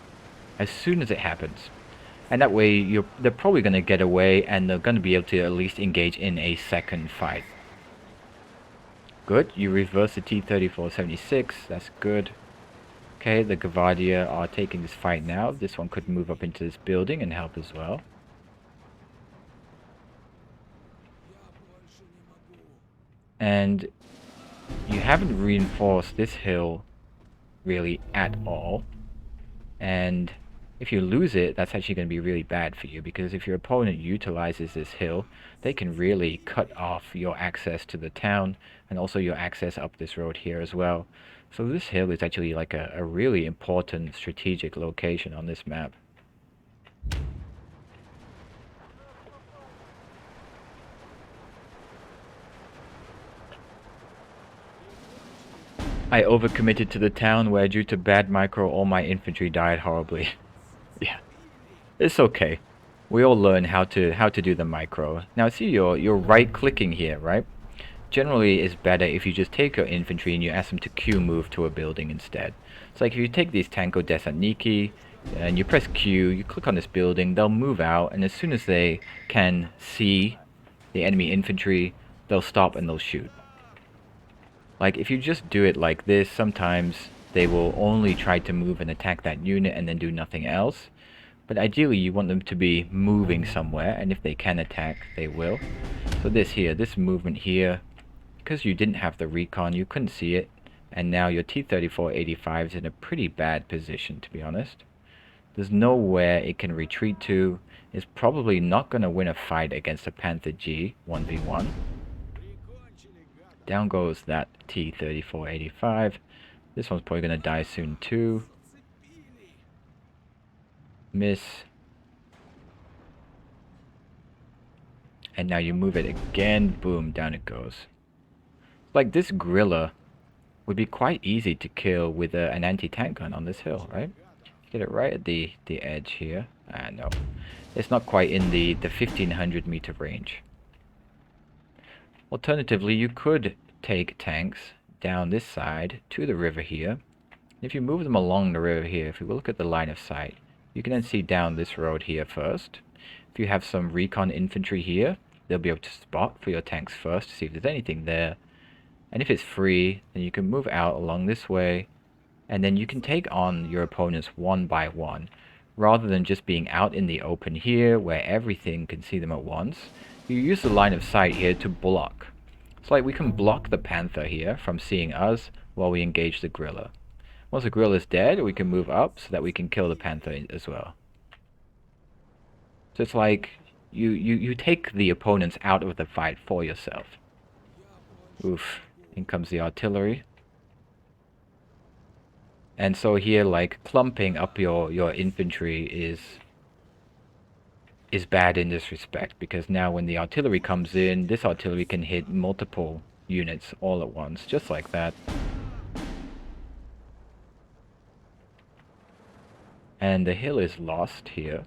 as soon as it happens. And that way they're probably going to get away and they're going to be able to at least engage in a second fight. Good, you reverse the T-34-76, that's good. Okay, the Gavadia are taking this fight now. This one could move up into this building and help as well. And you haven't reinforced this hill really at all. And if you lose it, that's actually going to be really bad for you, because if your opponent utilizes this hill, they can really cut off your access to the town and also your access up this road here as well. So this hill is actually like a really important strategic location on this map. I overcommitted to the town where due to bad micro all my infantry died horribly. Yeah, it's okay. We all learn how to do the micro. Now see, you're right clicking here, right? Generally it's better if you just take your infantry and you ask them to Q move to a building instead. It's like if you take these Tanko Desaniki and you press Q, you click on this building, they'll move out, and as soon as they can see the enemy infantry, they'll stop and they'll shoot. Like if you just do it like this, sometimes they will only try to move and attack that unit and then do nothing else. But ideally you want them to be moving somewhere, and if they can attack, they will. So this movement here, because you didn't have the recon, you couldn't see it, and now your T-34-85 is in a pretty bad position, to be honest. There's nowhere it can retreat to. It's probably not going to win a fight against a Panther G 1v1. Down goes that T-34-85. This one's probably going to die soon too. Miss. And now you move it again, boom, down it goes. Like this gorilla would be quite easy to kill with an anti-tank gun on this hill, right? Get it right at the edge here. Ah, no. It's not quite in the 1500 meter range. Alternatively, you could take tanks down this side to the river here. If you move them along the river here, if you look at the line of sight, you can then see down this road here first. If you have some recon infantry here, they'll be able to spot for your tanks first to see if there's anything there. And if it's free, then you can move out along this way, and then you can take on your opponents one by one. Rather than just being out in the open here, where everything can see them at once, you use the line of sight here to block. It's like we can block the Panther here from seeing us while we engage the gorilla. Once the gorilla is dead, we can move up so that we can kill the Panther as well. So it's like you take the opponents out of the fight for yourself. Oof. In comes the artillery. And so here, like, clumping up your infantry is bad in this respect, because now when the artillery comes in, this artillery can hit multiple units all at once, just like that. And the hill is lost here.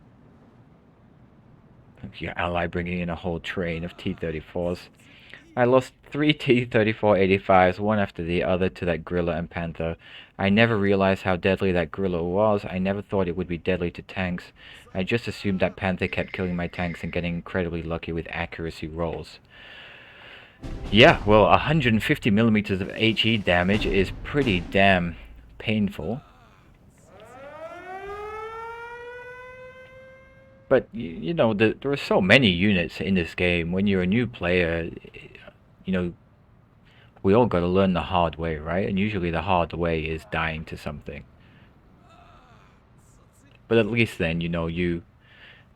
Your ally bringing in a whole train of T-34s. I lost 3 T-34-85s, one after the other, to that gorilla and Panther. I never realized how deadly that gorilla was. I never thought it would be deadly to tanks. I just assumed that Panther kept killing my tanks and getting incredibly lucky with accuracy rolls. Yeah, well, 150 millimeters of HE damage is pretty damn painful. But, you know, there are so many units in this game. When you're a new player, you know, We all gotta learn the hard way, right? And usually the hard way is dying to something. But at least then, you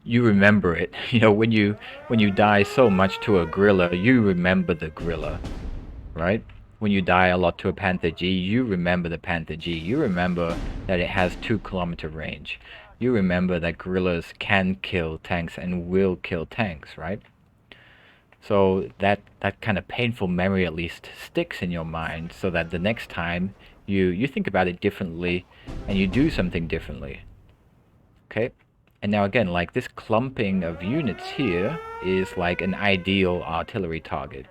remember it. When you die so much to a gorilla, you remember the gorilla, right? When you die a lot to a Panther G, you remember the Panther G. You remember that it has 2 kilometer range. You remember that gorillas can kill tanks and will kill tanks, right? So that kind of painful memory at least sticks in your mind, so that the next time you think about it differently and you do something differently. Okay? And now again, like this clumping of units here is like an ideal artillery target.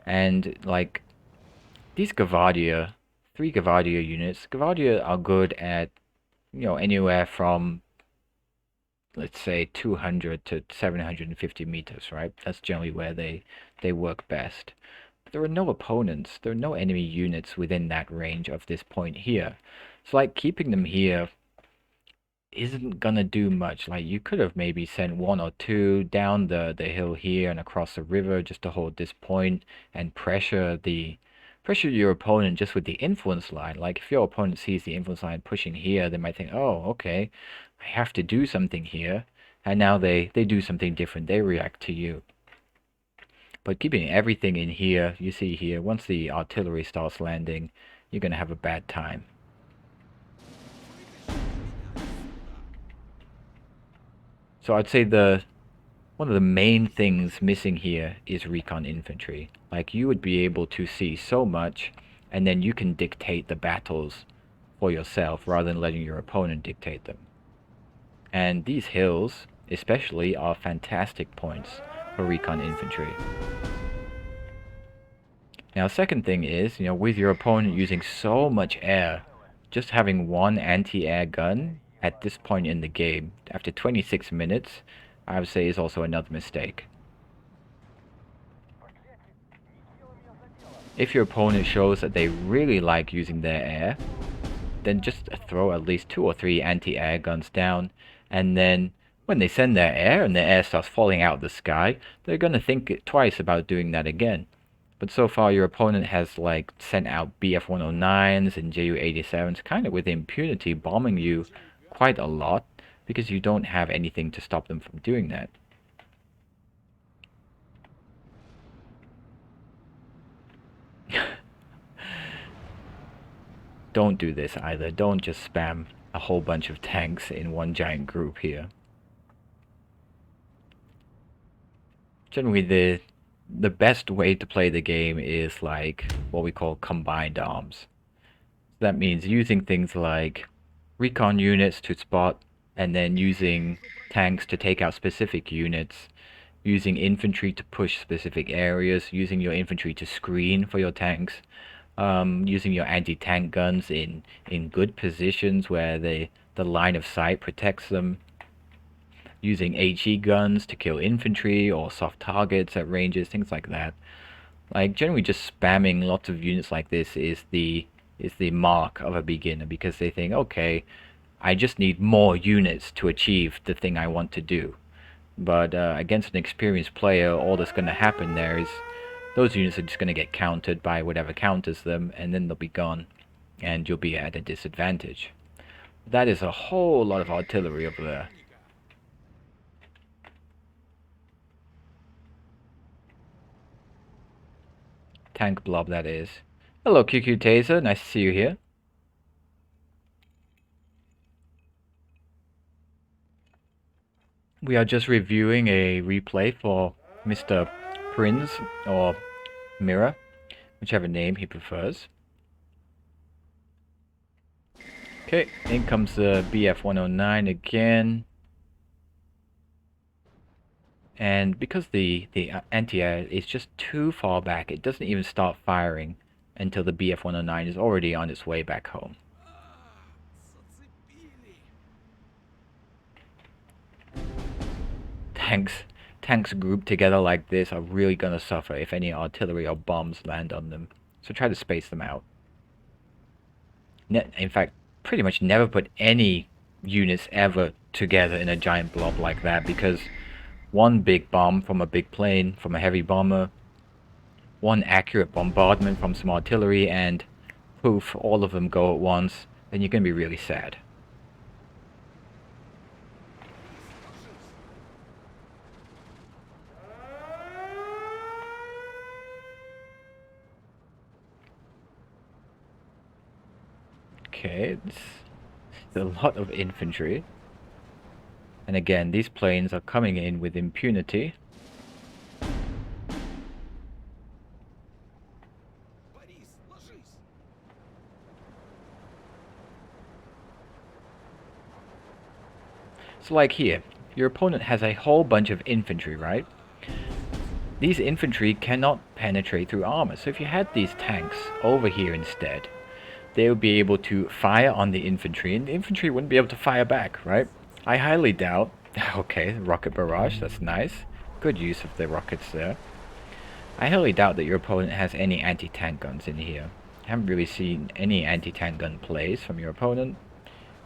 And like these Gavardia, 3 Gavardia units, Gavardia are good at, anywhere from, let's say, 200 to 750 meters, right? That's generally where they work best. But there are no opponents, there are no enemy units within that range of this point here. So like keeping them here isn't gonna do much. Like you could have maybe sent 1 or 2 down the hill here and across the river just to hold this point and pressure your opponent just with the influence line. Like if your opponent sees the influence line pushing here, they might think, oh, okay, I have to do something here. And now they do something different. They react to you. But keeping everything in here, you see here, once the artillery starts landing, you're gonna have a bad time. So I'd say one of the main things missing here is recon infantry. Like you would be able to see so much, and then you can dictate the battles for yourself rather than letting your opponent dictate them. And these hills, especially, are fantastic points for recon infantry. Now, second thing is, with your opponent using so much air, just having one anti-air gun at this point in the game, after 26 minutes, I would say is also another mistake. If your opponent shows that they really like using their air, then just throw at least 2 or 3 anti-air guns down, and then when they send their air and their air starts falling out of the sky, they're gonna think twice about doing that again. But so far your opponent has like sent out BF-109s and Ju-87s kind of with impunity, bombing you quite a lot because you don't have anything to stop them from doing that. Don't do this either. Don't just spam a whole bunch of tanks in one giant group here. Generally, the best way to play the game is like what we call combined arms. That means using things like recon units to spot, and then using tanks to take out specific units, using infantry to push specific areas, using your infantry to screen for your tanks, using your anti-tank guns in good positions where the line of sight protects them, using HE guns to kill infantry or soft targets at ranges, things like that. Like generally just spamming lots of units like this is the mark of a beginner, because they think, okay, I just need more units to achieve the thing I want to do. But against an experienced player, all that's going to happen there is those units are just going to get countered by whatever counters them, and then they'll be gone, and you'll be at a disadvantage. That is a whole lot of artillery over there. Tank blob, that is. Hello, QQ Taser. Nice to see you here. We are just reviewing a replay for Mr. Prinz, or Mirror, whichever name he prefers. Okay, in comes the BF-109 again. And because the anti-air is just too far back, it doesn't even start firing until the BF-109 is already on its way back home. Tanks grouped together like this are really gonna suffer if any artillery or bombs land on them. So try to space them out. In fact, pretty much never put any units ever together in a giant blob like that, because one big bomb from a big plane, from a heavy bomber, one accurate bombardment from some artillery and poof, all of them go at once, then you're going to be really sad. Okay, it's a lot of infantry. And again, these planes are coming in with impunity. So like here, your opponent has a whole bunch of infantry, right? These infantry cannot penetrate through armor, so if you had these tanks over here instead, they would be able to fire on the infantry, and the infantry wouldn't be able to fire back, right? I highly doubt... Okay, rocket barrage, that's nice. Good use of the rockets there. I highly doubt that your opponent has any anti-tank guns in here. I haven't really seen any anti-tank gun plays from your opponent.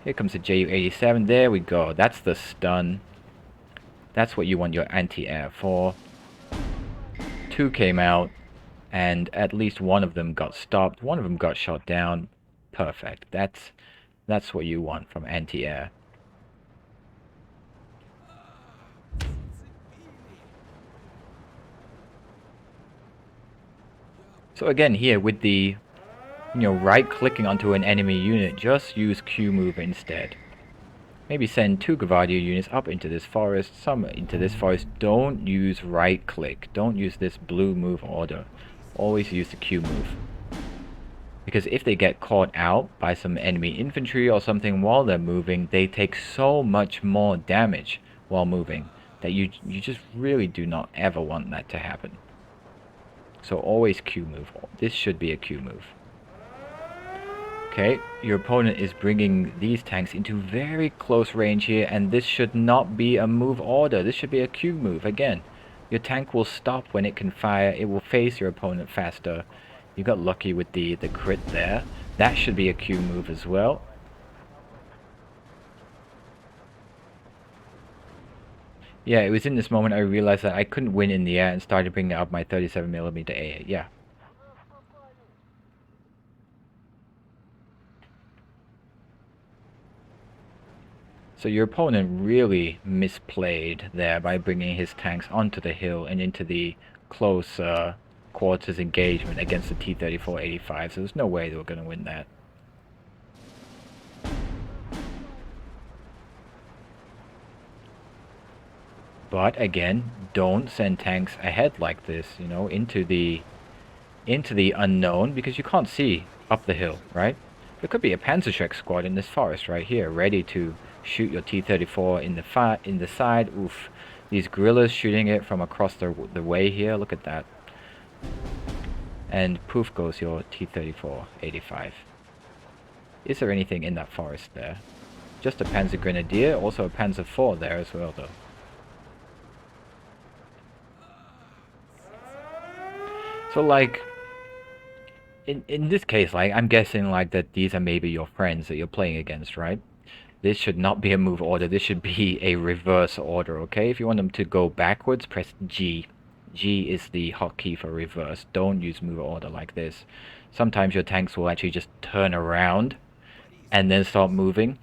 Here comes the Ju-87, there we go, that's the stun. That's what you want your anti-air for. Two came out, and at least one of them got stopped, one of them got shot down. Perfect. That's what you want from anti-air. So again here with the right clicking onto an enemy unit, just use Q move instead. Maybe send 2 Gavadia units up into this forest, some into this forest. Don't use right click. Don't use this blue move order. Always use the Q move. Because if they get caught out by some enemy infantry or something while they're moving, they take so much more damage while moving that you just really do not ever want that to happen. So always Q move. This should be a Q move. Okay, your opponent is bringing these tanks into very close range here, and this should not be a move order. This should be a Q move. Again, your tank will stop when it can fire. It will face your opponent faster. You got lucky with the crit there. That should be a Q move as well. Yeah, it was in this moment I realized that I couldn't win in the air and started bringing up my 37mm AA. Yeah. So your opponent really misplayed there by bringing his tanks onto the hill and into the close quarters engagement against the T-34-85. So there's no way they were going to win that. But again, don't send tanks ahead like this, into the unknown, because you can't see up the hill, right? There could be a Panzerschreck squad in this forest right here, ready to shoot your T-34 in the side. Oof. These guerrillas shooting it from across the way here. Look at that. And poof goes your T-34-85. Is there anything in that forest there? Just a Panzer Grenadier, also a Panzer IV there as well though. So like, in this case, like, I'm guessing like that these are maybe your friends that you're playing against, right? This should not be a move order, this should be a reverse order, okay? If you want them to go backwards, press G. G is the hotkey for reverse. Don't use move order like this. Sometimes your tanks will actually just turn around and then start moving,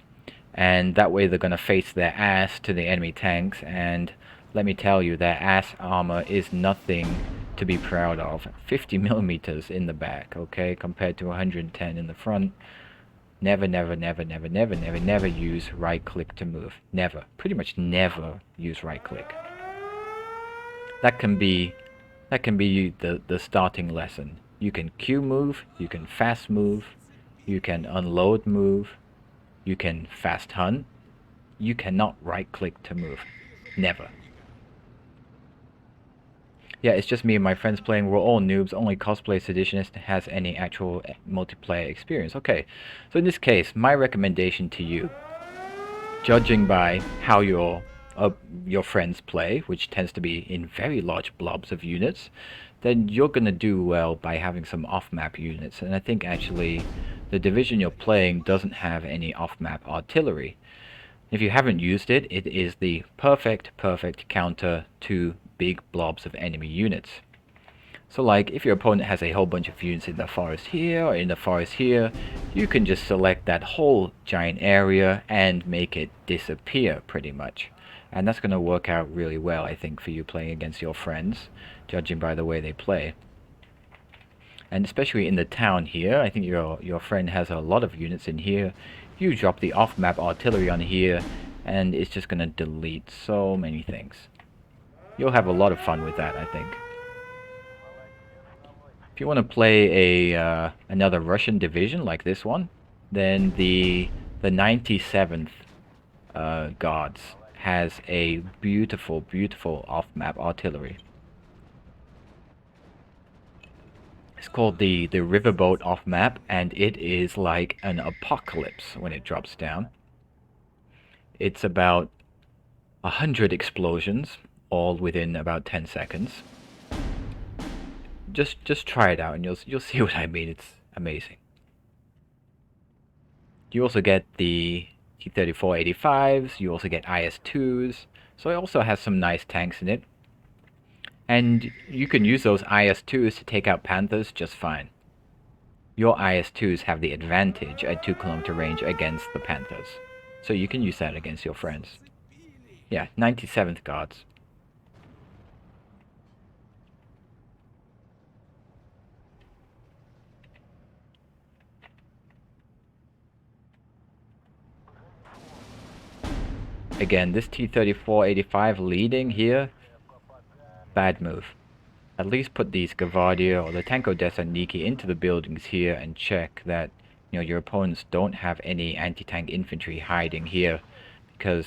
and that way they're going to face their ass to the enemy tanks, and let me tell you, their ass armor is nothing to be proud of. 50mm in the back, okay, compared to 110 in the front. Never, never, never, never, never, never, never use right click to move. Never. Pretty much never use right click. That can be the starting lesson. You can Q move, you can fast move, you can unload move, you can fast hunt. You cannot right click to move. Never. Yeah, it's just me and my friends playing. We're all noobs. Only Cosplay Seditionist has any actual multiplayer experience. Okay, so in this case, my recommendation to you, judging by how your friends play, which tends to be in very large blobs of units, then you're going to do well by having some off-map units. And I think actually the division you're playing doesn't have any off-map artillery. If you haven't used it, it is the perfect counter to big blobs of enemy units. So like, if your opponent has a whole bunch of units in the forest here, or in the forest here, you can just select that whole giant area and make it disappear, pretty much. And that's going to work out really well, I think, for you playing against your friends, judging by the way they play. And especially in the town here, I think your friend has a lot of units in here. You drop the off-map artillery on here, and it's just going to delete so many things. You'll have a lot of fun with that, I think. If you want to play a another Russian division like this one, then the 97th Guards has a beautiful, beautiful off-map artillery. It's called the Riverboat off-map, and it is like an apocalypse when it drops down. It's about 100 explosions, all within about 10 seconds. Just try it out and you'll see what I mean. It's amazing. You also get the T-34-85s, you also get IS-2s, so it also has some nice tanks in it. And you can use those IS-2s to take out Panthers just fine. Your IS-2s have the advantage at 2 km range against the Panthers, so you can use that against your friends. Yeah, 97th Guards. Again, this T-34-85 leading here, bad move. At least put these Gavardia or the Tanko Thessaloniki into the buildings here and check that your opponents don't have any anti-tank infantry hiding here, because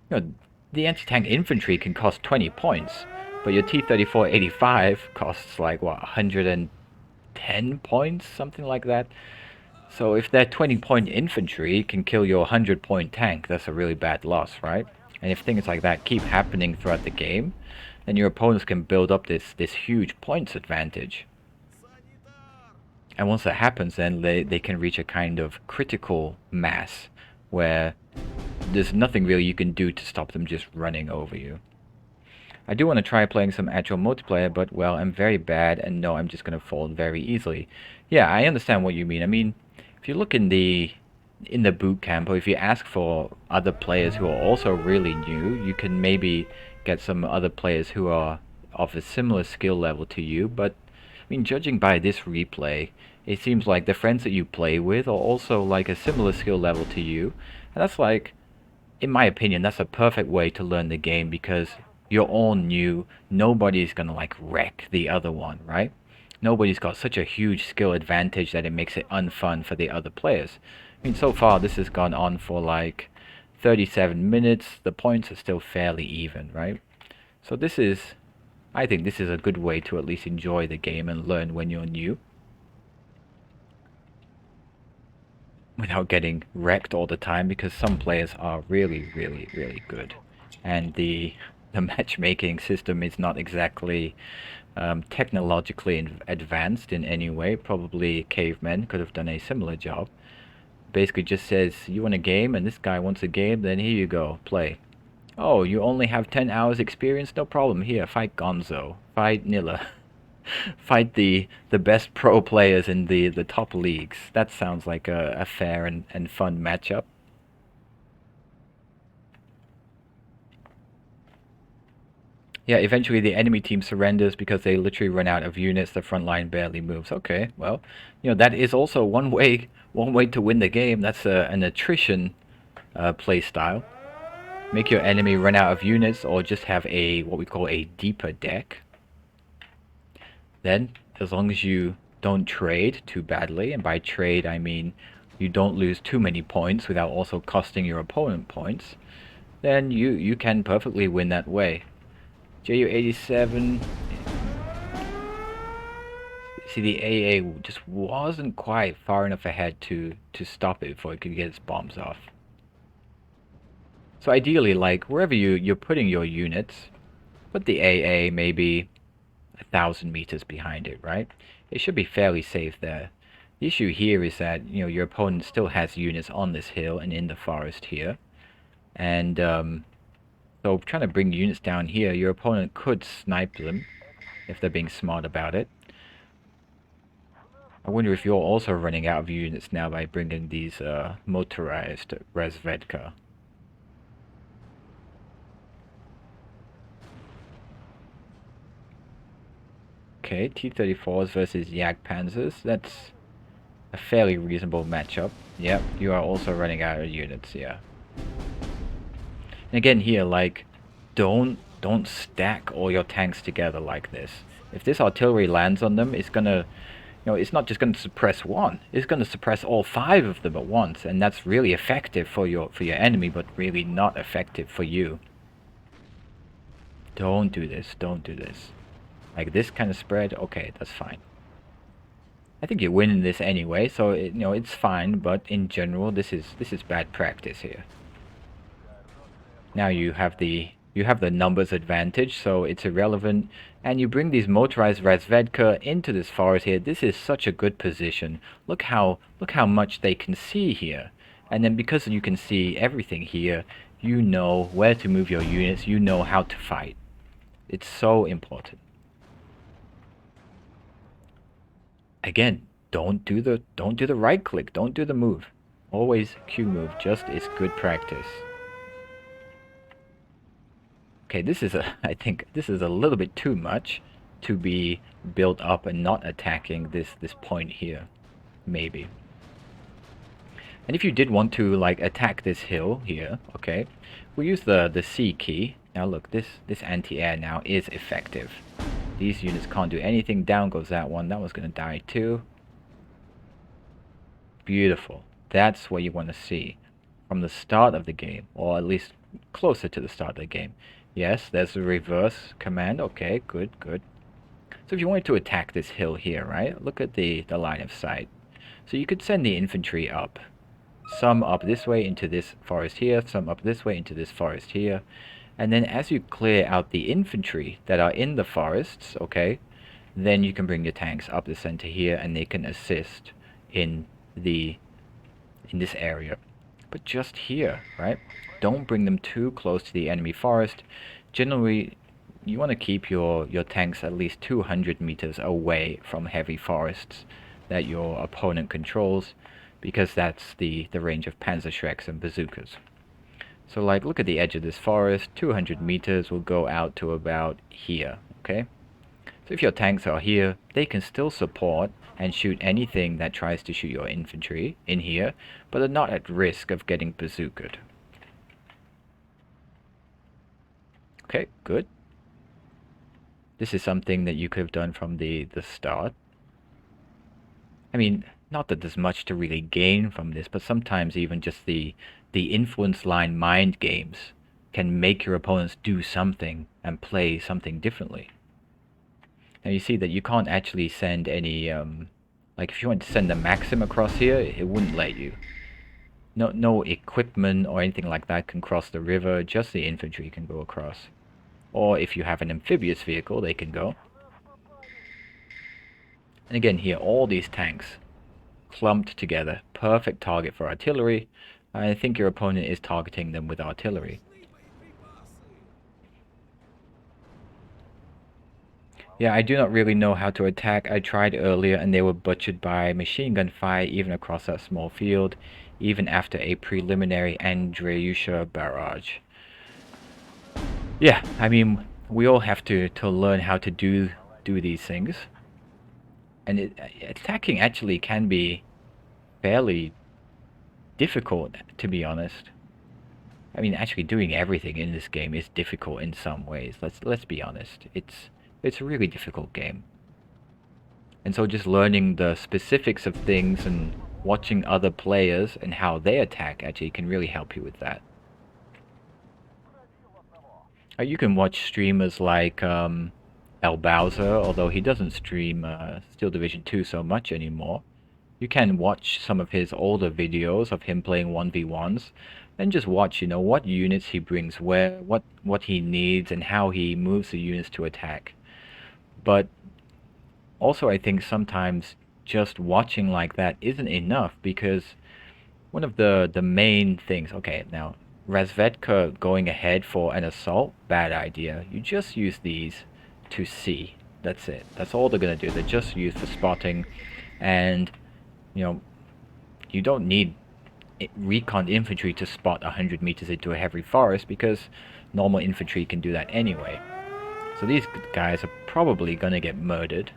the anti-tank infantry can cost 20 points, but your T-34-85 costs like what, 110 points, something like that. So if that 20-point infantry can kill your 100-point tank, that's a really bad loss, right? And if things like that keep happening throughout the game, then your opponents can build up this huge points advantage. And once that happens, then they can reach a kind of critical mass where there's nothing really you can do to stop them just running over you. I do want to try playing some actual multiplayer, but well, I'm very bad and no, I'm just going to fall very easily. Yeah, I understand what you mean. I mean, if you look in the boot camp, or if you ask for other players who are also really new, you can maybe get some other players who are of a similar skill level to you. But I mean, judging by this replay, it seems like the friends that you play with are also like a similar skill level to you, and that's like, in my opinion, that's a perfect way to learn the game, because you're all new. Nobody's gonna like wreck the other one, right? Nobody's got such a huge skill advantage that it makes it unfun for the other players. I mean, so far this has gone on for like 37 minutes. The points are still fairly even, right? So I think this is a good way to at least enjoy the game and learn when you're new, without getting wrecked all the time, because some players are really, really, really good. And the matchmaking system is not exactly technologically advanced in any way. Probably cavemen could have done a similar job. Basically just says, you want a game and this guy wants a game, then here you go, play. Oh, you only have 10 hours experience? No problem, here, fight Gonzo, fight Nilla. Fight the best pro players in the top leagues. That sounds like a fair and fun matchup. Yeah, eventually the enemy team surrenders because they literally run out of units. The front line barely moves. Okay, well, that is also one way to win the game. That's an attrition play style. Make your enemy run out of units, or just have what we call a deeper deck. Then, as long as you don't trade too badly, and by trade I mean you don't lose too many points without also costing your opponent points, then you can perfectly win that way. JU-87. See, the AA just wasn't quite far enough ahead to stop it before it could get its bombs off. So ideally, like, wherever you're putting your units, put the AA maybe 1,000 meters behind it, right? It should be fairly safe there. The issue here is that, your opponent still has units on this hill and in the forest here. And, so trying to bring units down here, your opponent could snipe them. if they're being smart about it. I wonder if you're also running out of units now by bringing these motorized Razvedka. Okay, T-34s versus Jagdpanzers. That's a fairly reasonable matchup. Yep, you are also running out of units, yeah. And again here, like, don't stack all your tanks together like this. If this artillery lands on them, it's gonna, it's not just gonna suppress one. It's gonna suppress all 5 of them at once, and that's really effective for your enemy, but really not effective for you. Don't do this. Don't do this. Like this kind of spread, okay, that's fine. I think you're winning this anyway, so it's fine. But in general, this is bad practice here. Now you have the numbers advantage, so it's irrelevant. And you bring these motorized Razvedka into this forest here. This is such a good position. Look how much they can see here. And then because you can see everything here, you know where to move your units. You know how to fight. It's so important. Again, don't do the right click. Don't do the move. Always Q move. Just is good practice. Okay, this is I think this is a little bit too much to be built up and not attacking this point here, maybe. And if you did want to like attack this hill here, okay, we'll use the C key. Now look, this anti-air now is effective. These units can't do anything. Down goes that one. That one's gonna die too. Beautiful. That's what you want to see from the start of the game, or at least closer to the start of the game. Yes, there's a reverse command. Okay, good. So if you wanted to attack this hill here, right? Look at the line of sight. So you could send the infantry up. Some up this way into this forest here, some up this way into this forest here. And then as you clear out the infantry that are in the forests, okay, then you can bring your tanks up the center here and they can assist in this area. But just here, right? Don't bring them too close to the enemy forest. Generally, you want to keep your tanks at least 200 meters away from heavy forests that your opponent controls, because that's the range of Panzerschrecks and bazookas. So like, look at the edge of this forest. 200 meters will go out to about here, okay? So if your tanks are here, they can still support and shoot anything that tries to shoot your infantry in here, but are not at risk of getting bazookaed. Okay, good. This is something that you could have done from the start. I mean, not that there's much to really gain from this, but sometimes even just the influence line mind games can make your opponents do something and play something differently. Now you see that you can't actually send any, like if you want to send a Maxim across here, it wouldn't let you. No equipment or anything like that can cross the river, just the infantry can go across. Or if you have an amphibious vehicle, they can go. And again here, all these tanks clumped together, perfect target for artillery. I think your opponent is targeting them with artillery. Yeah, I do not really know how to attack. I tried earlier and they were butchered by machine gun fire even across that small field, even after a preliminary Andreyusha barrage. Yeah, I mean, we all have to learn how to do these things. And attacking actually can be fairly difficult, to be honest. I mean, actually doing everything in this game is difficult in some ways. Let's be honest. It's a really difficult game. And so just learning the specifics of things and watching other players and how they attack actually can really help you with that. You can watch streamers like El Bowser, although he doesn't stream Steel Division 2 so much anymore. You can watch some of his older videos of him playing 1v1s, and just watch, what units he brings where, what he needs, and how he moves the units to attack. But also I think sometimes just watching like that isn't enough, because one of the main things, okay, now Razvedka going ahead for an assault, bad idea. You just use these to see, That's it. That's all they're gonna do. They're just used for spotting, and you know, you don't need recon infantry to spot 100 meters into a heavy forest because normal infantry can do that anyway. So these guys are probably gonna get murdered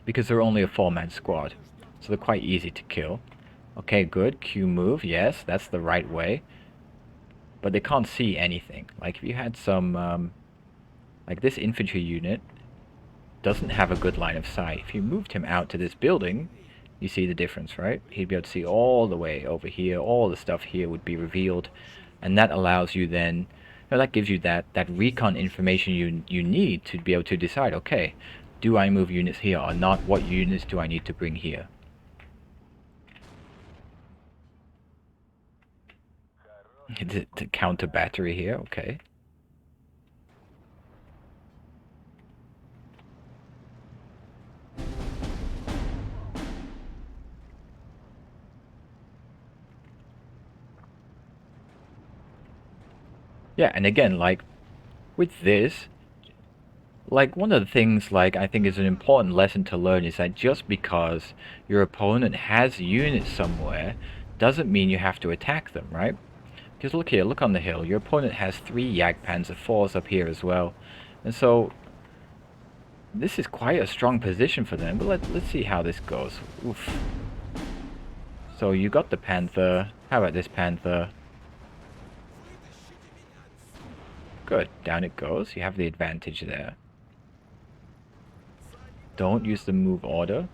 because they're only a 4-man squad. So they're quite easy to kill. Okay, good. Q move. Yes, that's the right way. But they can't see anything. Like if you had some, like this infantry unit doesn't have a good line of sight. If you moved him out to this building, you see the difference, right? He'd be able to see all the way over here. All the stuff here would be revealed. And that allows you then, that gives you that recon information you need to be able to decide, okay, do I move units here or not? What units do I need to bring here? To counter battery here, okay. Yeah, and again, like with this, like one of the things like I think is an important lesson to learn is that just because your opponent has units somewhere doesn't mean you have to attack them, right? Because look here, look on the hill. Your opponent has 3 Jagdpanzer IVs up here as well. And so this is quite a strong position for them, but let's see how this goes. Oof. So you got the Panther. How about this Panther? Good, down it goes. You have the advantage there. Don't use the move order.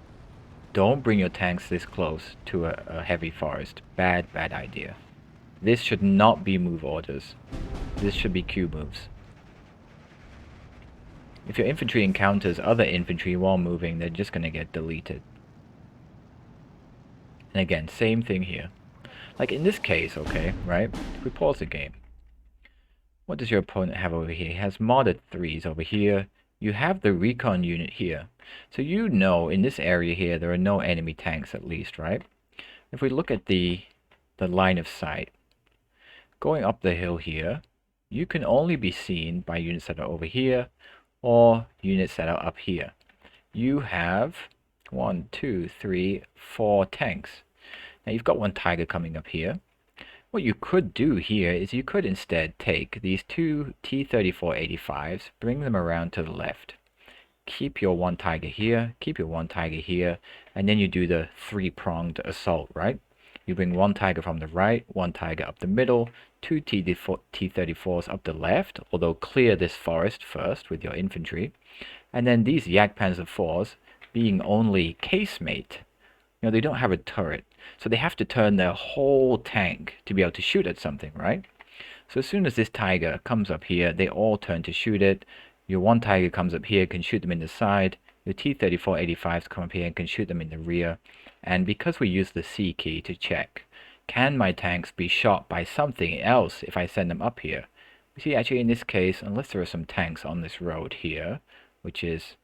Don't bring your tanks this close to a heavy forest. Bad idea. This should not be move orders. This should be Q moves. If your infantry encounters other infantry while moving, they're just going to get deleted. And again, same thing here. Like in this case, okay, right? If we pause the game. What does your opponent have over here? He has modded 3s over here. You have the recon unit here. So you know in this area here there are no enemy tanks at least, right? If we look at the line of sight, going up the hill here, you can only be seen by units that are over here or units that are up here. You have 1, 2, 3, 4 tanks. Now you've got 1 Tiger coming up here. What you could do here is you could instead take these 2 T-34-85s, bring them around to the left. Keep your 1 Tiger here, keep your 1 Tiger here, and then you do the 3-pronged assault, right? You bring 1 Tiger from the right, 1 Tiger up the middle, 2 T-34s up the left, although clear this forest first with your infantry. And then these Jagdpanzer IVs, being only casemate, you know, they don't have a turret. So they have to turn their whole tank to be able to shoot at something, right? So as soon as this Tiger comes up here, they all turn to shoot it. Your 1 Tiger comes up here, can shoot them in the side. Your T-34-85s come up here and can shoot them in the rear. And because we use the C key to check, can my tanks be shot by something else if I send them up here? You see, actually in this case, unless there are some tanks on this road here, which is,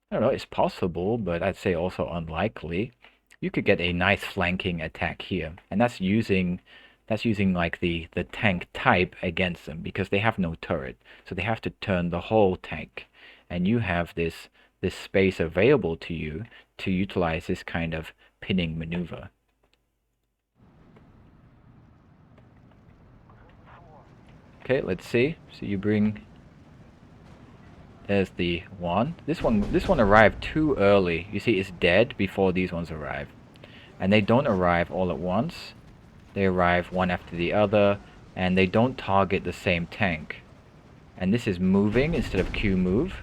I don't know, it's possible, but I'd say also unlikely, you could get a nice flanking attack here. And that's using like the tank type against them because they have no turret. So they have to turn the whole tank. And you have this space available to you to utilize this kind of pinning maneuver. Okay, let's see. So you bring, there's the one. This one arrived too early. You see, it's dead before these ones arrive. And they don't arrive all at once. They arrive one after the other, and they don't target the same tank. And this is moving instead of Q move.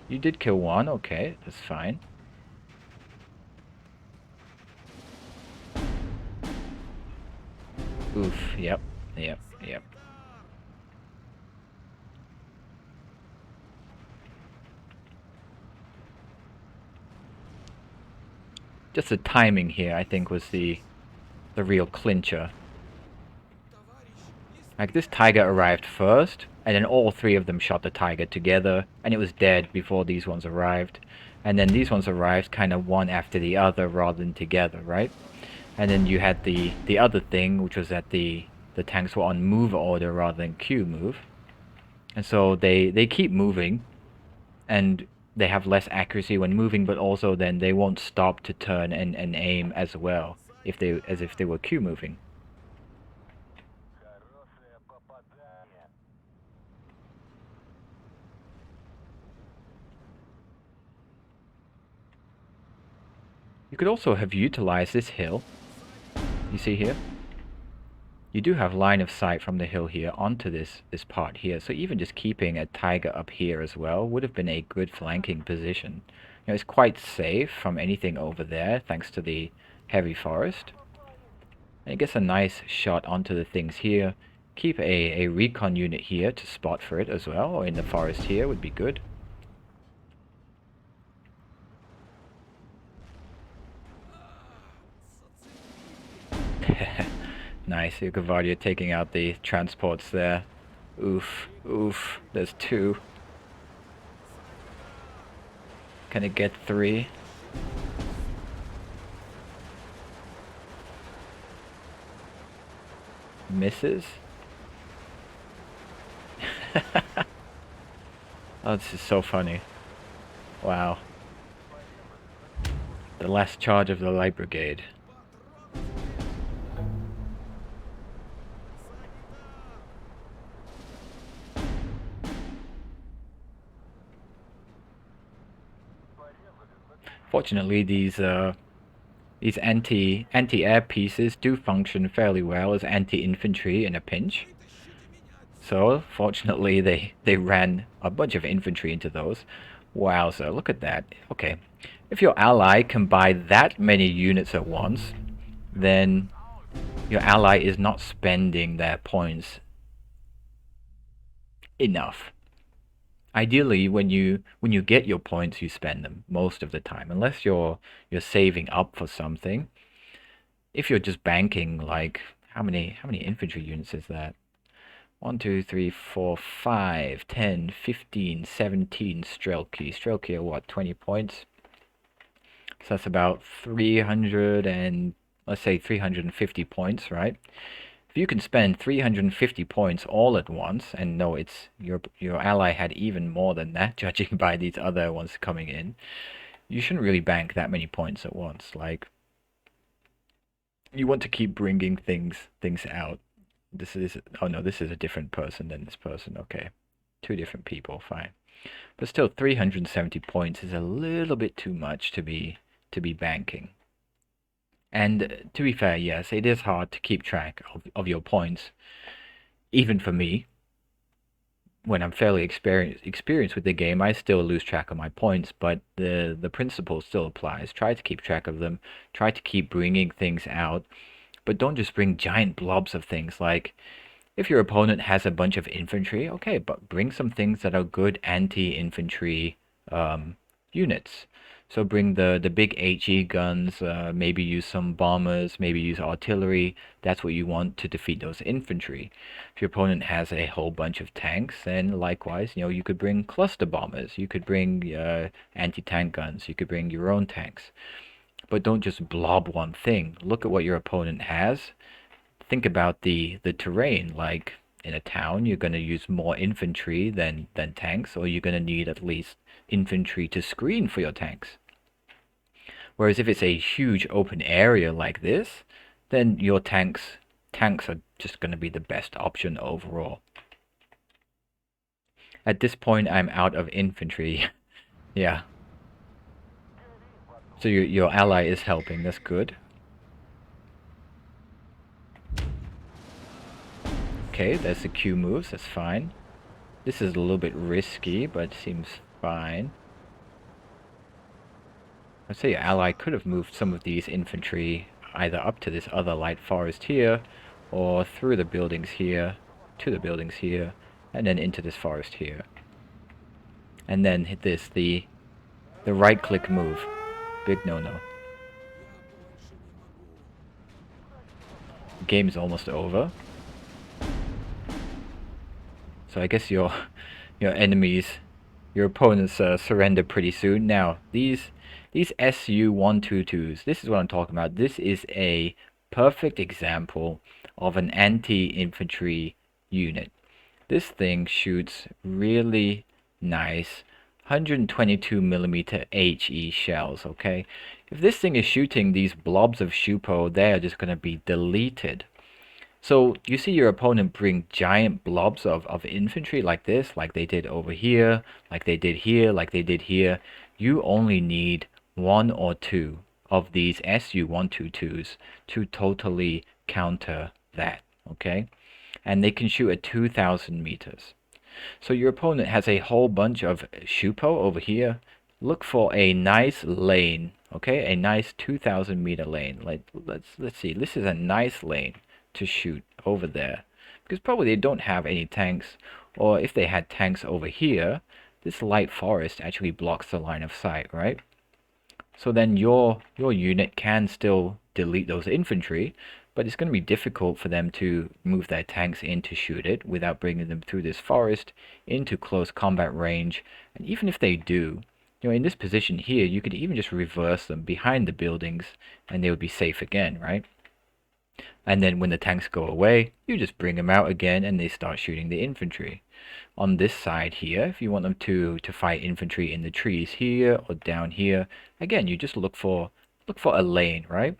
You did kill one, okay, that's fine. Oof, yep. Just the timing here, I think, was the real clincher. Like, this Tiger arrived first, and then all 3 of them shot the Tiger together, and it was dead before these ones arrived. And then these ones arrived kind of one after the other rather than together, right? And then you had the other thing, which was at the the tanks were on move order rather than Q move. And so they keep moving, and they have less accuracy when moving, but also then they won't stop to turn and aim as well as if they were Q moving. You could also have utilized this hill. You see here? You do have line of sight from the hill here onto this part here, so even just keeping a tiger up here as well would have been a good flanking position. You know, it's quite safe from anything over there thanks to the heavy forest. And it gets a nice shot onto the things here. Keep a recon unit here to spot for it as well, or in the forest here would be good. Nice, Yugovardia taking out the transports there. Oof, oof, there's 2. Can it get 3? Misses? Oh, this is so funny. Wow. The last charge of the Light Brigade. Fortunately, these anti-air pieces do function fairly well as anti-infantry in a pinch. So, fortunately, they ran a bunch of infantry into those. Wowza, look at that. Okay, if your ally can buy that many units at once, then your ally is not spending their points enough. Ideally, when you get your points, you spend them most of the time, unless you're saving up for something. If you're just banking, like how many infantry units is that? 1, 2, 3, 4, 5, 10, 15, 17 Strelki. Strelki are what, 20 points? So that's about 300 and let's say 350 points, right? If you can spend 350 points all at once, and no, it's your ally had even more than that, judging by these other ones coming in, you shouldn't really bank that many points at once. Like, you want to keep bringing things out. This is, oh no, this is a different person than this person. Okay, 2 different people, fine. But still, 370 points is a little bit too much to be banking. And to be fair, yes, it is hard to keep track of your points, even for me. When I'm fairly experienced with the game, I still lose track of my points, but the principle still applies. Try to keep track of them, try to keep bringing things out, but don't just bring giant blobs of things. Like, if your opponent has a bunch of infantry, okay, but bring some things that are good anti-infantry units. So bring the big HE guns, maybe use some bombers, maybe use artillery. That's what you want to defeat those infantry. If your opponent has a whole bunch of tanks, then likewise, you know, you could bring cluster bombers, you could bring anti-tank guns, you could bring your own tanks. But don't just blob one thing. Look at what your opponent has. Think about the terrain. Like, in a town, you're going to use more infantry than tanks, or you're going to need at least infantry to screen for your tanks. Whereas if it's a huge open area like this, then your tanks are just going to be the best option overall. At this point, I'm out of infantry. Yeah. So your ally is helping, that's good. Okay, there's the Q moves, that's fine. This is a little bit risky, but seems fine. I'd say your ally could have moved some of these infantry either up to this other light forest here, or through the buildings here, to the buildings here, and then into this forest here. And then hit this, the right click move. Big no-no. The game is almost over. So I guess your enemies, your opponents surrender pretty soon. Now, these SU-122s, this is what I'm talking about. This is a perfect example of an anti-infantry unit. This thing shoots really nice 122 millimeter HE shells, okay? If this thing is shooting these blobs of Shupo, they are just going to be deleted. So you see your opponent bring giant blobs of infantry like this, like they did over here, like they did here, like they did here. You only need one or two of these Su-122s to totally counter that, okay? And they can shoot at 2,000 meters. So your opponent has a whole bunch of Shupo over here. Look for a nice lane, okay? A nice 2,000 meter lane. Let's see. This is a nice lane to shoot over there, because probably they don't have any tanks, or if they had tanks over here, this light forest actually blocks the line of sight, right? So then your unit can still delete those infantry, but it's going to be difficult for them to move their tanks in to shoot it without bringing them through this forest into close combat range. And even if they do, in this position here, you could even just reverse them behind the buildings and they would be safe again, right? And then when the tanks go away, you just bring them out again and they start shooting the infantry. On this side here, if you want them to fight infantry in the trees here or down here, again, you just look for a lane, right?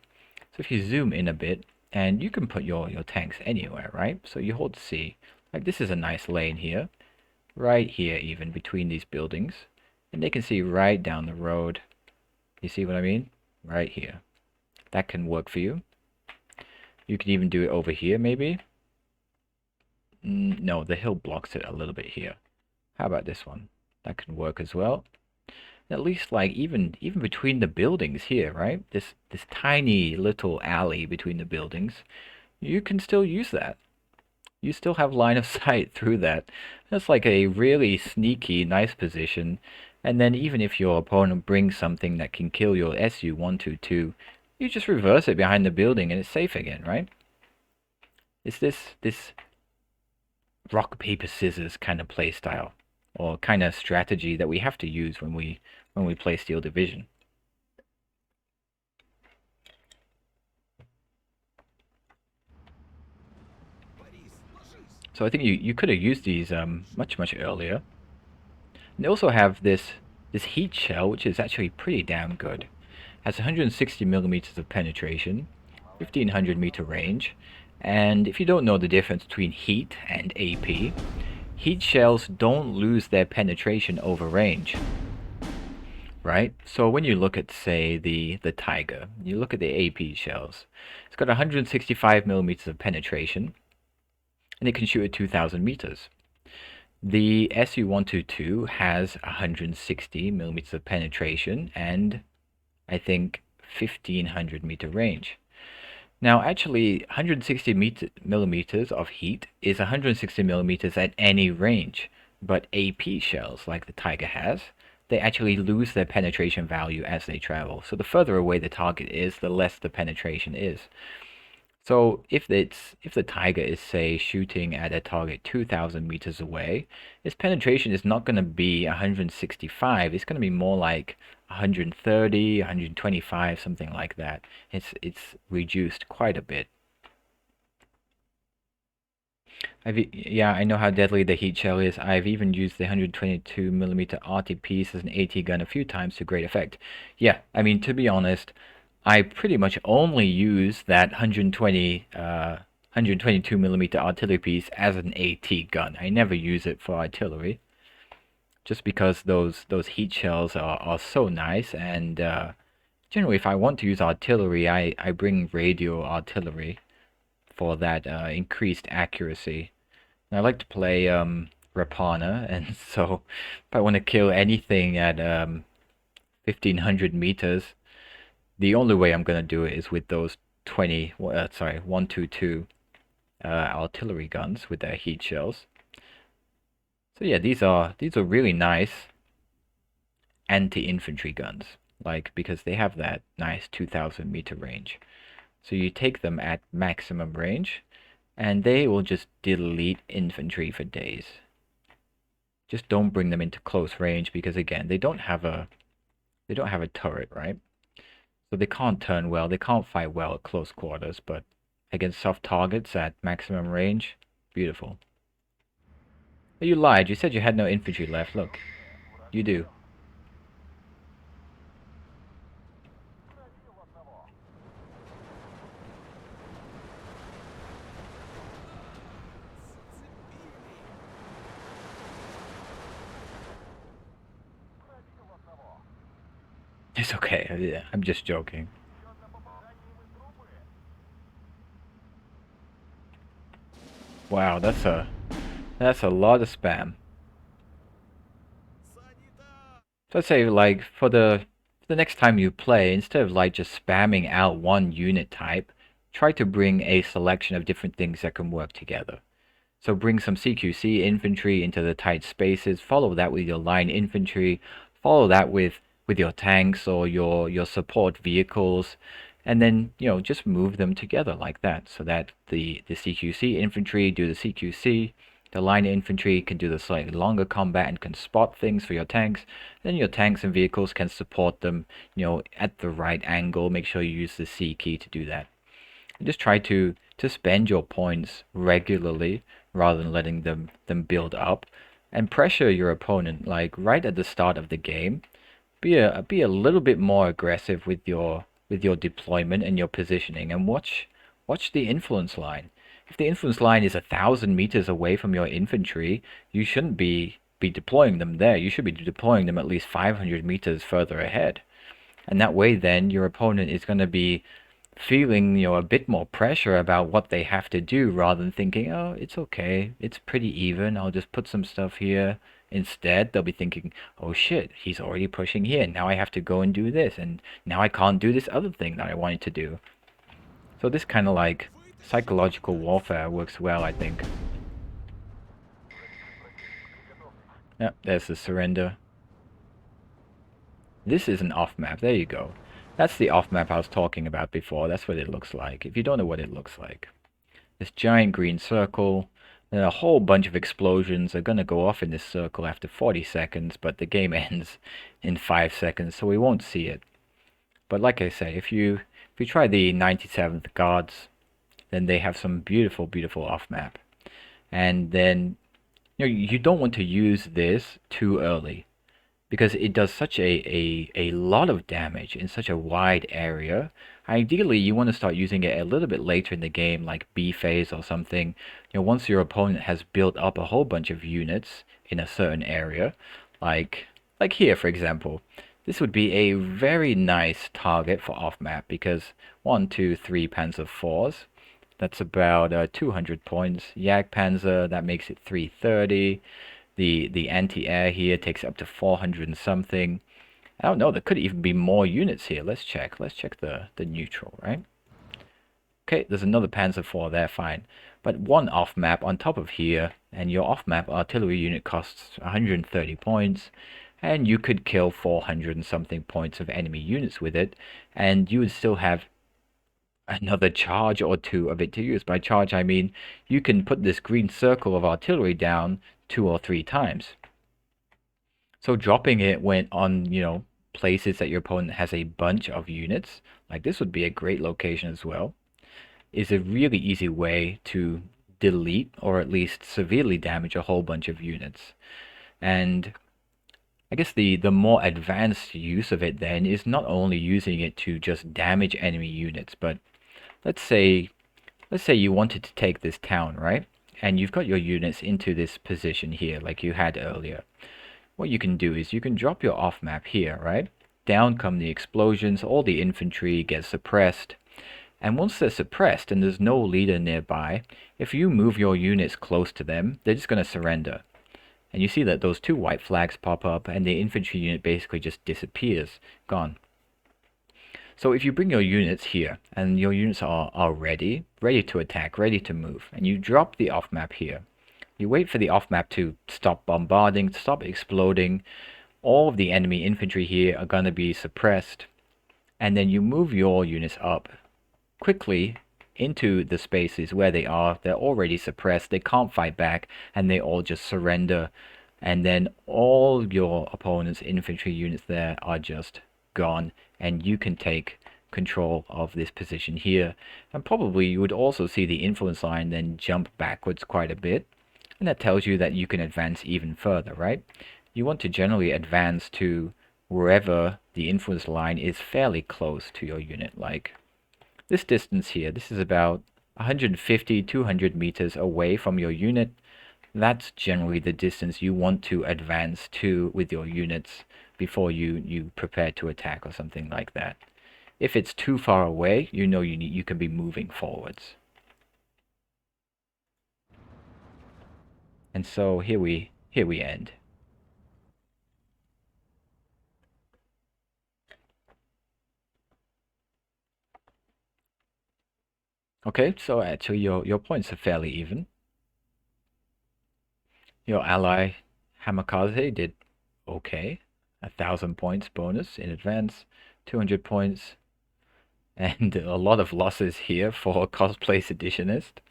So if you zoom in a bit, and you can put your tanks anywhere, right? So you hold C. Like this is a nice lane here, right here even between these buildings. And they can see right down the road. You see what I mean? Right here. That can work for you. You can even do it over here, maybe. No, the hill blocks it a little bit here. How about this one? That can work as well. At least like even between the buildings here, right? This tiny little alley between the buildings, you can still use that. You still have line of sight through that. That's like a really sneaky, nice position. And then even if your opponent brings something that can kill your Su-122, you just reverse it behind the building and it's safe again, right? It's this rock, paper, scissors kind of play style, or kind of strategy that we have to use when we play Steel Division. So I think you could have used these much earlier. And they also have this heat shell, which is actually pretty damn good. Has 160 millimeters of penetration, 1500 meter range, and if you don't know the difference between heat and AP, heat shells don't lose their penetration over range, right? So when you look at, say, the Tiger, you look at the AP shells, it's got 165 millimeters of penetration, and it can shoot at 2,000 meters. The Su-122 has 160 millimeters of penetration and I think 1500 meter range. Now actually 160 millimeters of heat is 160 millimeters at any range, but AP shells like the Tiger has, they actually lose their penetration value as they travel. So the further away the target is, the less the penetration is. So if the Tiger is, say, shooting at a target 2,000 meters away, its penetration is not going to be 165. It's going to be more like 130, 125, something like that. It's reduced quite a bit. Yeah, I know how deadly the heat shell is. I've even used the 122 millimeter RTPs as an AT gun a few times to great effect. Yeah, I mean, to be honest, I pretty much only use that 122 millimeter artillery piece as an AT gun. I never use it for artillery, just because those heat shells are so nice. And generally, if I want to use artillery, I bring radio artillery for that increased accuracy. And I like to play Rapana, and so if I want to kill anything at 1500 meters, the only way I'm gonna do it is with those 122 artillery guns with their heat shells. So yeah, these are really nice anti-infantry guns, like, because they have that nice 2,000 meter range. So you take them at maximum range, and they will just delete infantry for days. Just don't bring them into close range because again, they don't have a turret, right? So they can't turn well, they can't fight well at close quarters, but against soft targets at maximum range, beautiful. Oh, you lied, you said you had no infantry left, look. You do. It's okay, yeah, I'm just joking. Wow, that's a lot of spam. So let's say like for the next time you play, instead of like just spamming out one unit type, try to bring a selection of different things that can work together. So bring some CQC infantry into the tight spaces, follow that with your line infantry, follow that with your tanks or your support vehicles, and then, you know, just move them together like that so that the CQC infantry do the CQC, the line infantry can do the slightly longer combat and can spot things for your tanks, then your tanks and vehicles can support them, you know, at the right angle. Make sure you use the C key to do that. Just try to spend your points regularly rather than letting them build up, and pressure your opponent like right at the start of the game. Be a little bit more aggressive with your deployment and your positioning, and watch the influence line. If the influence line is 1,000 meters away from your infantry, you shouldn't be deploying them there. You should be deploying them at least 500 meters further ahead. And that way then your opponent is going to be feeling, you know, a bit more pressure about what they have to do rather than thinking, oh, it's okay, it's pretty even, I'll just put some stuff here. Instead, they'll be thinking, oh shit, he's already pushing here, now I have to go and do this, and now I can't do this other thing that I wanted to do. So this kind of like psychological warfare works well, I think. Yep, there's the surrender. This is an off-map, there you go. That's the off-map I was talking about before, that's what it looks like, if you don't know what it looks like. This giant green circle, then a whole bunch of explosions are going to go off in this circle after 40 seconds, but the game ends in 5 seconds, so we won't see it. But like I say, if you try the 97th Guards, then they have some beautiful, beautiful off-map. And then, you know, you don't want to use this too early, because it does such a lot of damage in such a wide area. Ideally, you want to start using it a little bit later in the game, like B phase or something. You know, once your opponent has built up a whole bunch of units in a certain area, like here, for example. This would be a very nice target for off-map because 1, 2, 3 Panzer IVs. That's about 200 points. Jagdpanzer, that makes it 330. The anti-air here takes up to 400 and something. I don't know, there could even be more units here. Let's check. Let's check the neutral, right? Okay, there's another Panzer IV there, fine. But one off-map on top of here, and your off-map artillery unit costs 130 points, and you could kill 400 and something points of enemy units with it, and you would still have another charge or two of it to use. By charge, I mean you can put this green circle of artillery down 2 or 3 times. So dropping it when on, you know, places that your opponent has a bunch of units, like this would be a great location as well, is a really easy way to delete or at least severely damage a whole bunch of units. And I guess the more advanced use of it then is not only using it to just damage enemy units, but let's say you wanted to take this town, right? And you've got your units into this position here like you had earlier. What you can do is you can drop your off map here, right? Down come the explosions, all the infantry gets suppressed. And once they're suppressed and there's no leader nearby, if you move your units close to them, they're just going to surrender. And you see that those 2 white flags pop up and the infantry unit basically just disappears, gone. So if you bring your units here and your units are ready to attack, ready to move, and you drop the off map here, you wait for the off map to stop bombarding, to stop exploding, all of the enemy infantry here are going to be suppressed, and then you move your units up quickly into the spaces where they're already suppressed, they can't fight back, and they all just surrender, and then all your opponent's infantry units there are just gone, and you can take control of this position here. And probably you would also see the influence line then jump backwards quite a bit. And that tells you that you can advance even further, right? You want to generally advance to wherever the influence line is fairly close to your unit. Like this distance here, this is about 150, 200 meters away from your unit. That's generally the distance you want to advance to with your units before you prepare to attack or something like that. If it's too far away, you know you can be moving forwards. And so here we end. Okay, so actually your points are fairly even. Your ally Hamikaze did okay. 1,000 points bonus in advance, 200 points, and a lot of losses here for cosplay seditionist.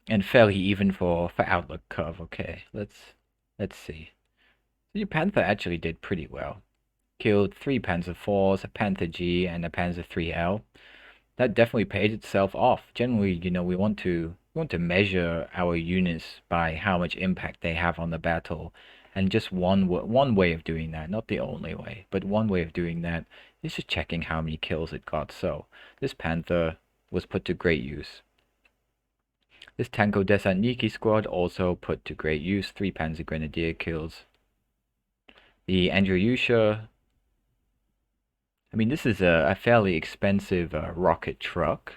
And fairly even for outlook curve. Okay, let's see. So your Panther actually did pretty well. Killed 3 Panzer IVs, a Panther G, and a Panzer III-L. That definitely paid itself off. Generally, you know, we want to measure our units by how much impact they have on the battle, and just one way of doing that, not the only way, but one way of doing that is just checking how many kills it got. So this Panther was put to great use. This Tanko Desantniki squad also put to great use. 3 Panzer Grenadier kills. The Andreyusha, I mean, this is a fairly expensive rocket truck.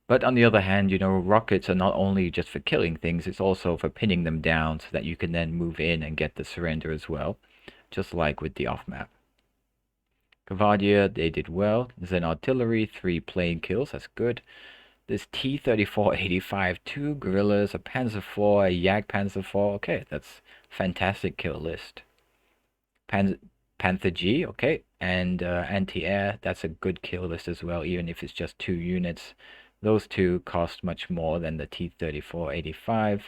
But on the other hand, you know, rockets are not only just for killing things, it's also for pinning them down so that you can then move in and get the surrender as well. Just like with the off-map. Cavadia, they did well. Zen Artillery, 3 plane kills, that's good. This T-34-85, 2 guerrillas, a Panzer IV, a Jagdpanzer IV. Okay, that's fantastic kill list. Panther G, okay, and anti-air, that's a good kill list as well, even if it's just 2 units. Those two cost much more than the T-34-85.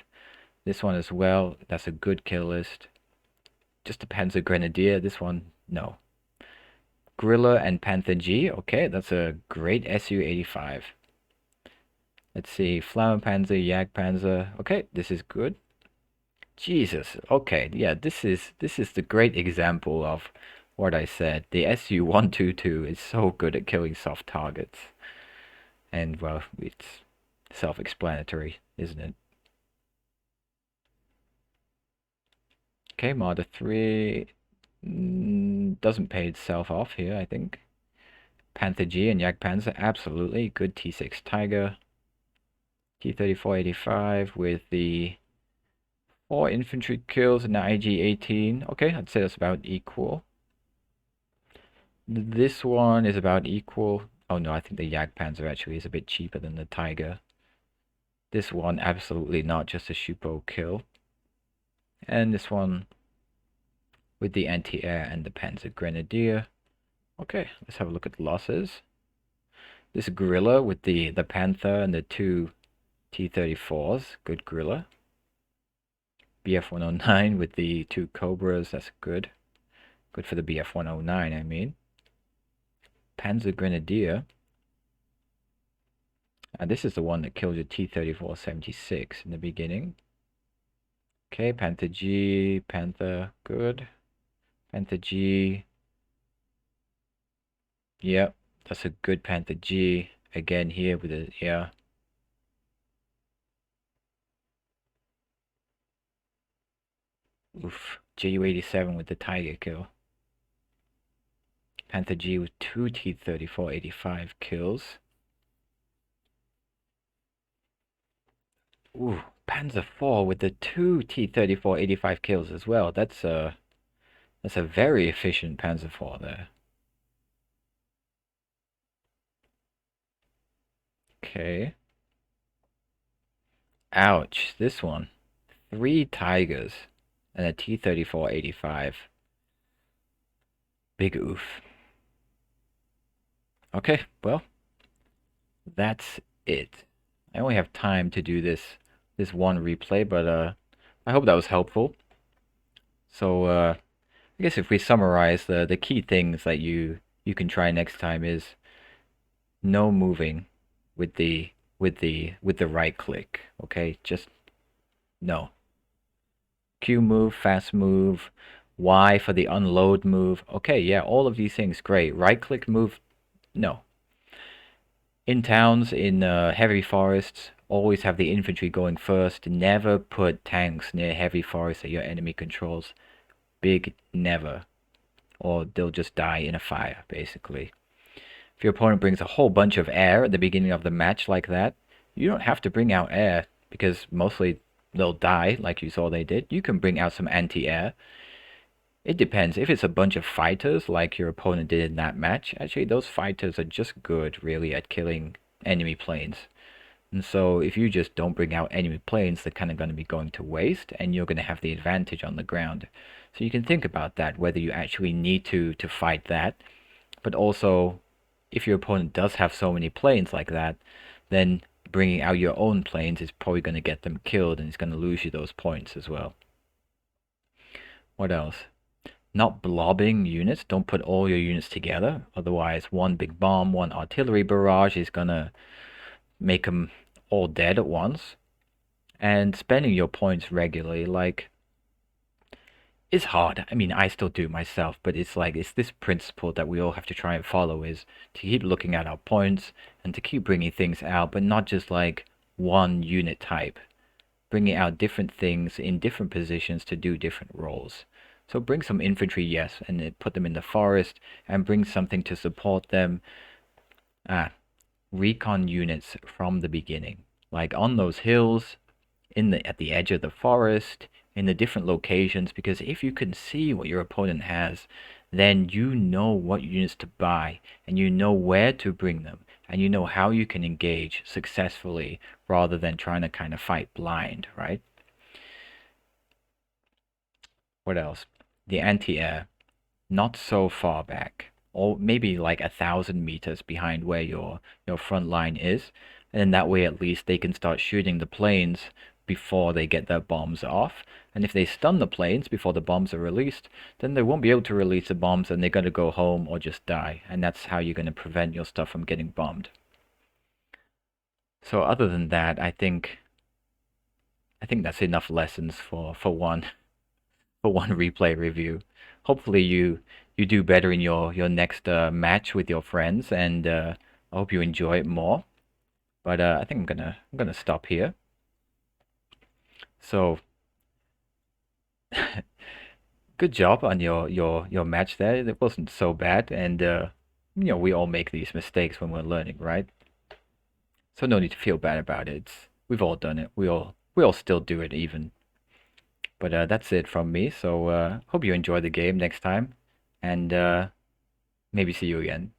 This one as well, that's a good kill list. Just a Panzer Grenadier, this one, no. Guerrilla and Panther G, okay, that's a great Su-85. Let's see, Flammenpanzer, Jagdpanzer. Okay, this is good. Jesus. Okay, yeah, this is the great example of what I said. The Su-122 is so good at killing soft targets. And well, it's self-explanatory, isn't it? Okay, Marder 3 doesn't pay itself off here, I think. Panther G and Jagdpanzer, absolutely. Good T6 Tiger. T-34-85 with the 4 infantry kills and the IG-18. Okay, I'd say that's about equal. This one is about equal. Oh no, I think the Jagdpanzer actually is a bit cheaper than the Tiger. This one, absolutely not, just a Shupo kill. And this one with the anti-air and the Panzer Grenadier. Okay, let's have a look at the losses. This Guerrilla with the Panther and the 2 T-34s, good Guerrilla. BF-109 with the 2 Cobras, that's good. Good for the BF-109, I mean. Panzer Grenadier. And this is the one that killed the T-34-76 in the beginning. Okay, Panther G, Panther, good. Panther G. Yep, that's a good Panther G. Again here with a, yeah. Oof, Ju-87 with the Tiger kill. Panther G with 2 T-34-85 kills. Ooh, Panzer IV with the 2 T-34-85 kills as well. That's a very efficient Panzer IV there. Okay. Ouch, this one. 3 Tigers and a T-34-85. Big oof. Okay, well, that's it. I only have time to do this one replay, but I hope that was helpful. So I guess if we summarize the key things that you you can try next time is no moving with the right click. Okay, just no. Q move, fast move, Y for the unload move. Okay, yeah, all of these things great. Right click move, no. In towns, in heavy forests, always have the infantry going first. Never put tanks near heavy forests that your enemy controls. Big never. Or they'll just die in a fire, basically. If your opponent brings a whole bunch of air at the beginning of the match like that, you don't have to bring out air because mostly they'll die like you saw they did. You can bring out some anti-air. It depends. If it's a bunch of fighters like your opponent did in that match, actually those fighters are just good really at killing enemy planes. And so if you just don't bring out enemy planes, they're kind of going to be going to waste and you're going to have the advantage on the ground. So you can think about that, whether you actually need to fight that. But also, if your opponent does have so many planes like that, then bringing out your own planes is probably going to get them killed and it's going to lose you those points as well. What else? Not blobbing units. Don't put all your units together. Otherwise, one big bomb, one artillery barrage is going to make them all dead at once. And spending your points regularly, like, is hard. I mean, I still do myself, but it's like, it's this principle that we all have to try and follow is to keep looking at our points and to keep bringing things out, but not just like one unit type. Bringing out different things in different positions to do different roles. So bring some infantry, yes, and put them in the forest, and bring something to support them. Recon units from the beginning, like on those hills, at the edge of the forest, in the different locations, because if you can see what your opponent has, then you know what units to buy, and you know where to bring them, and you know how you can engage successfully rather than trying to kind of fight blind, right? What else? The anti-air, not so far back, or maybe like 1,000 meters behind where your front line is, and then that way at least they can start shooting the planes before they get their bombs off. And if they stun the planes before the bombs are released, then they won't be able to release the bombs and they're going to go home or just die. And that's how you're going to prevent your stuff from getting bombed. So other than that, I think that's enough lessons for one for one replay review. Hopefully you do better in your next match with your friends, and I hope you enjoy it more. But I think I'm gonna stop here. So good job on your match there. It wasn't so bad, and we all make these mistakes when we're learning, right? So no need to feel bad about it. We've all done it. We all still do it even. But that's it from me. So hope you enjoy the game next time, and maybe see you again.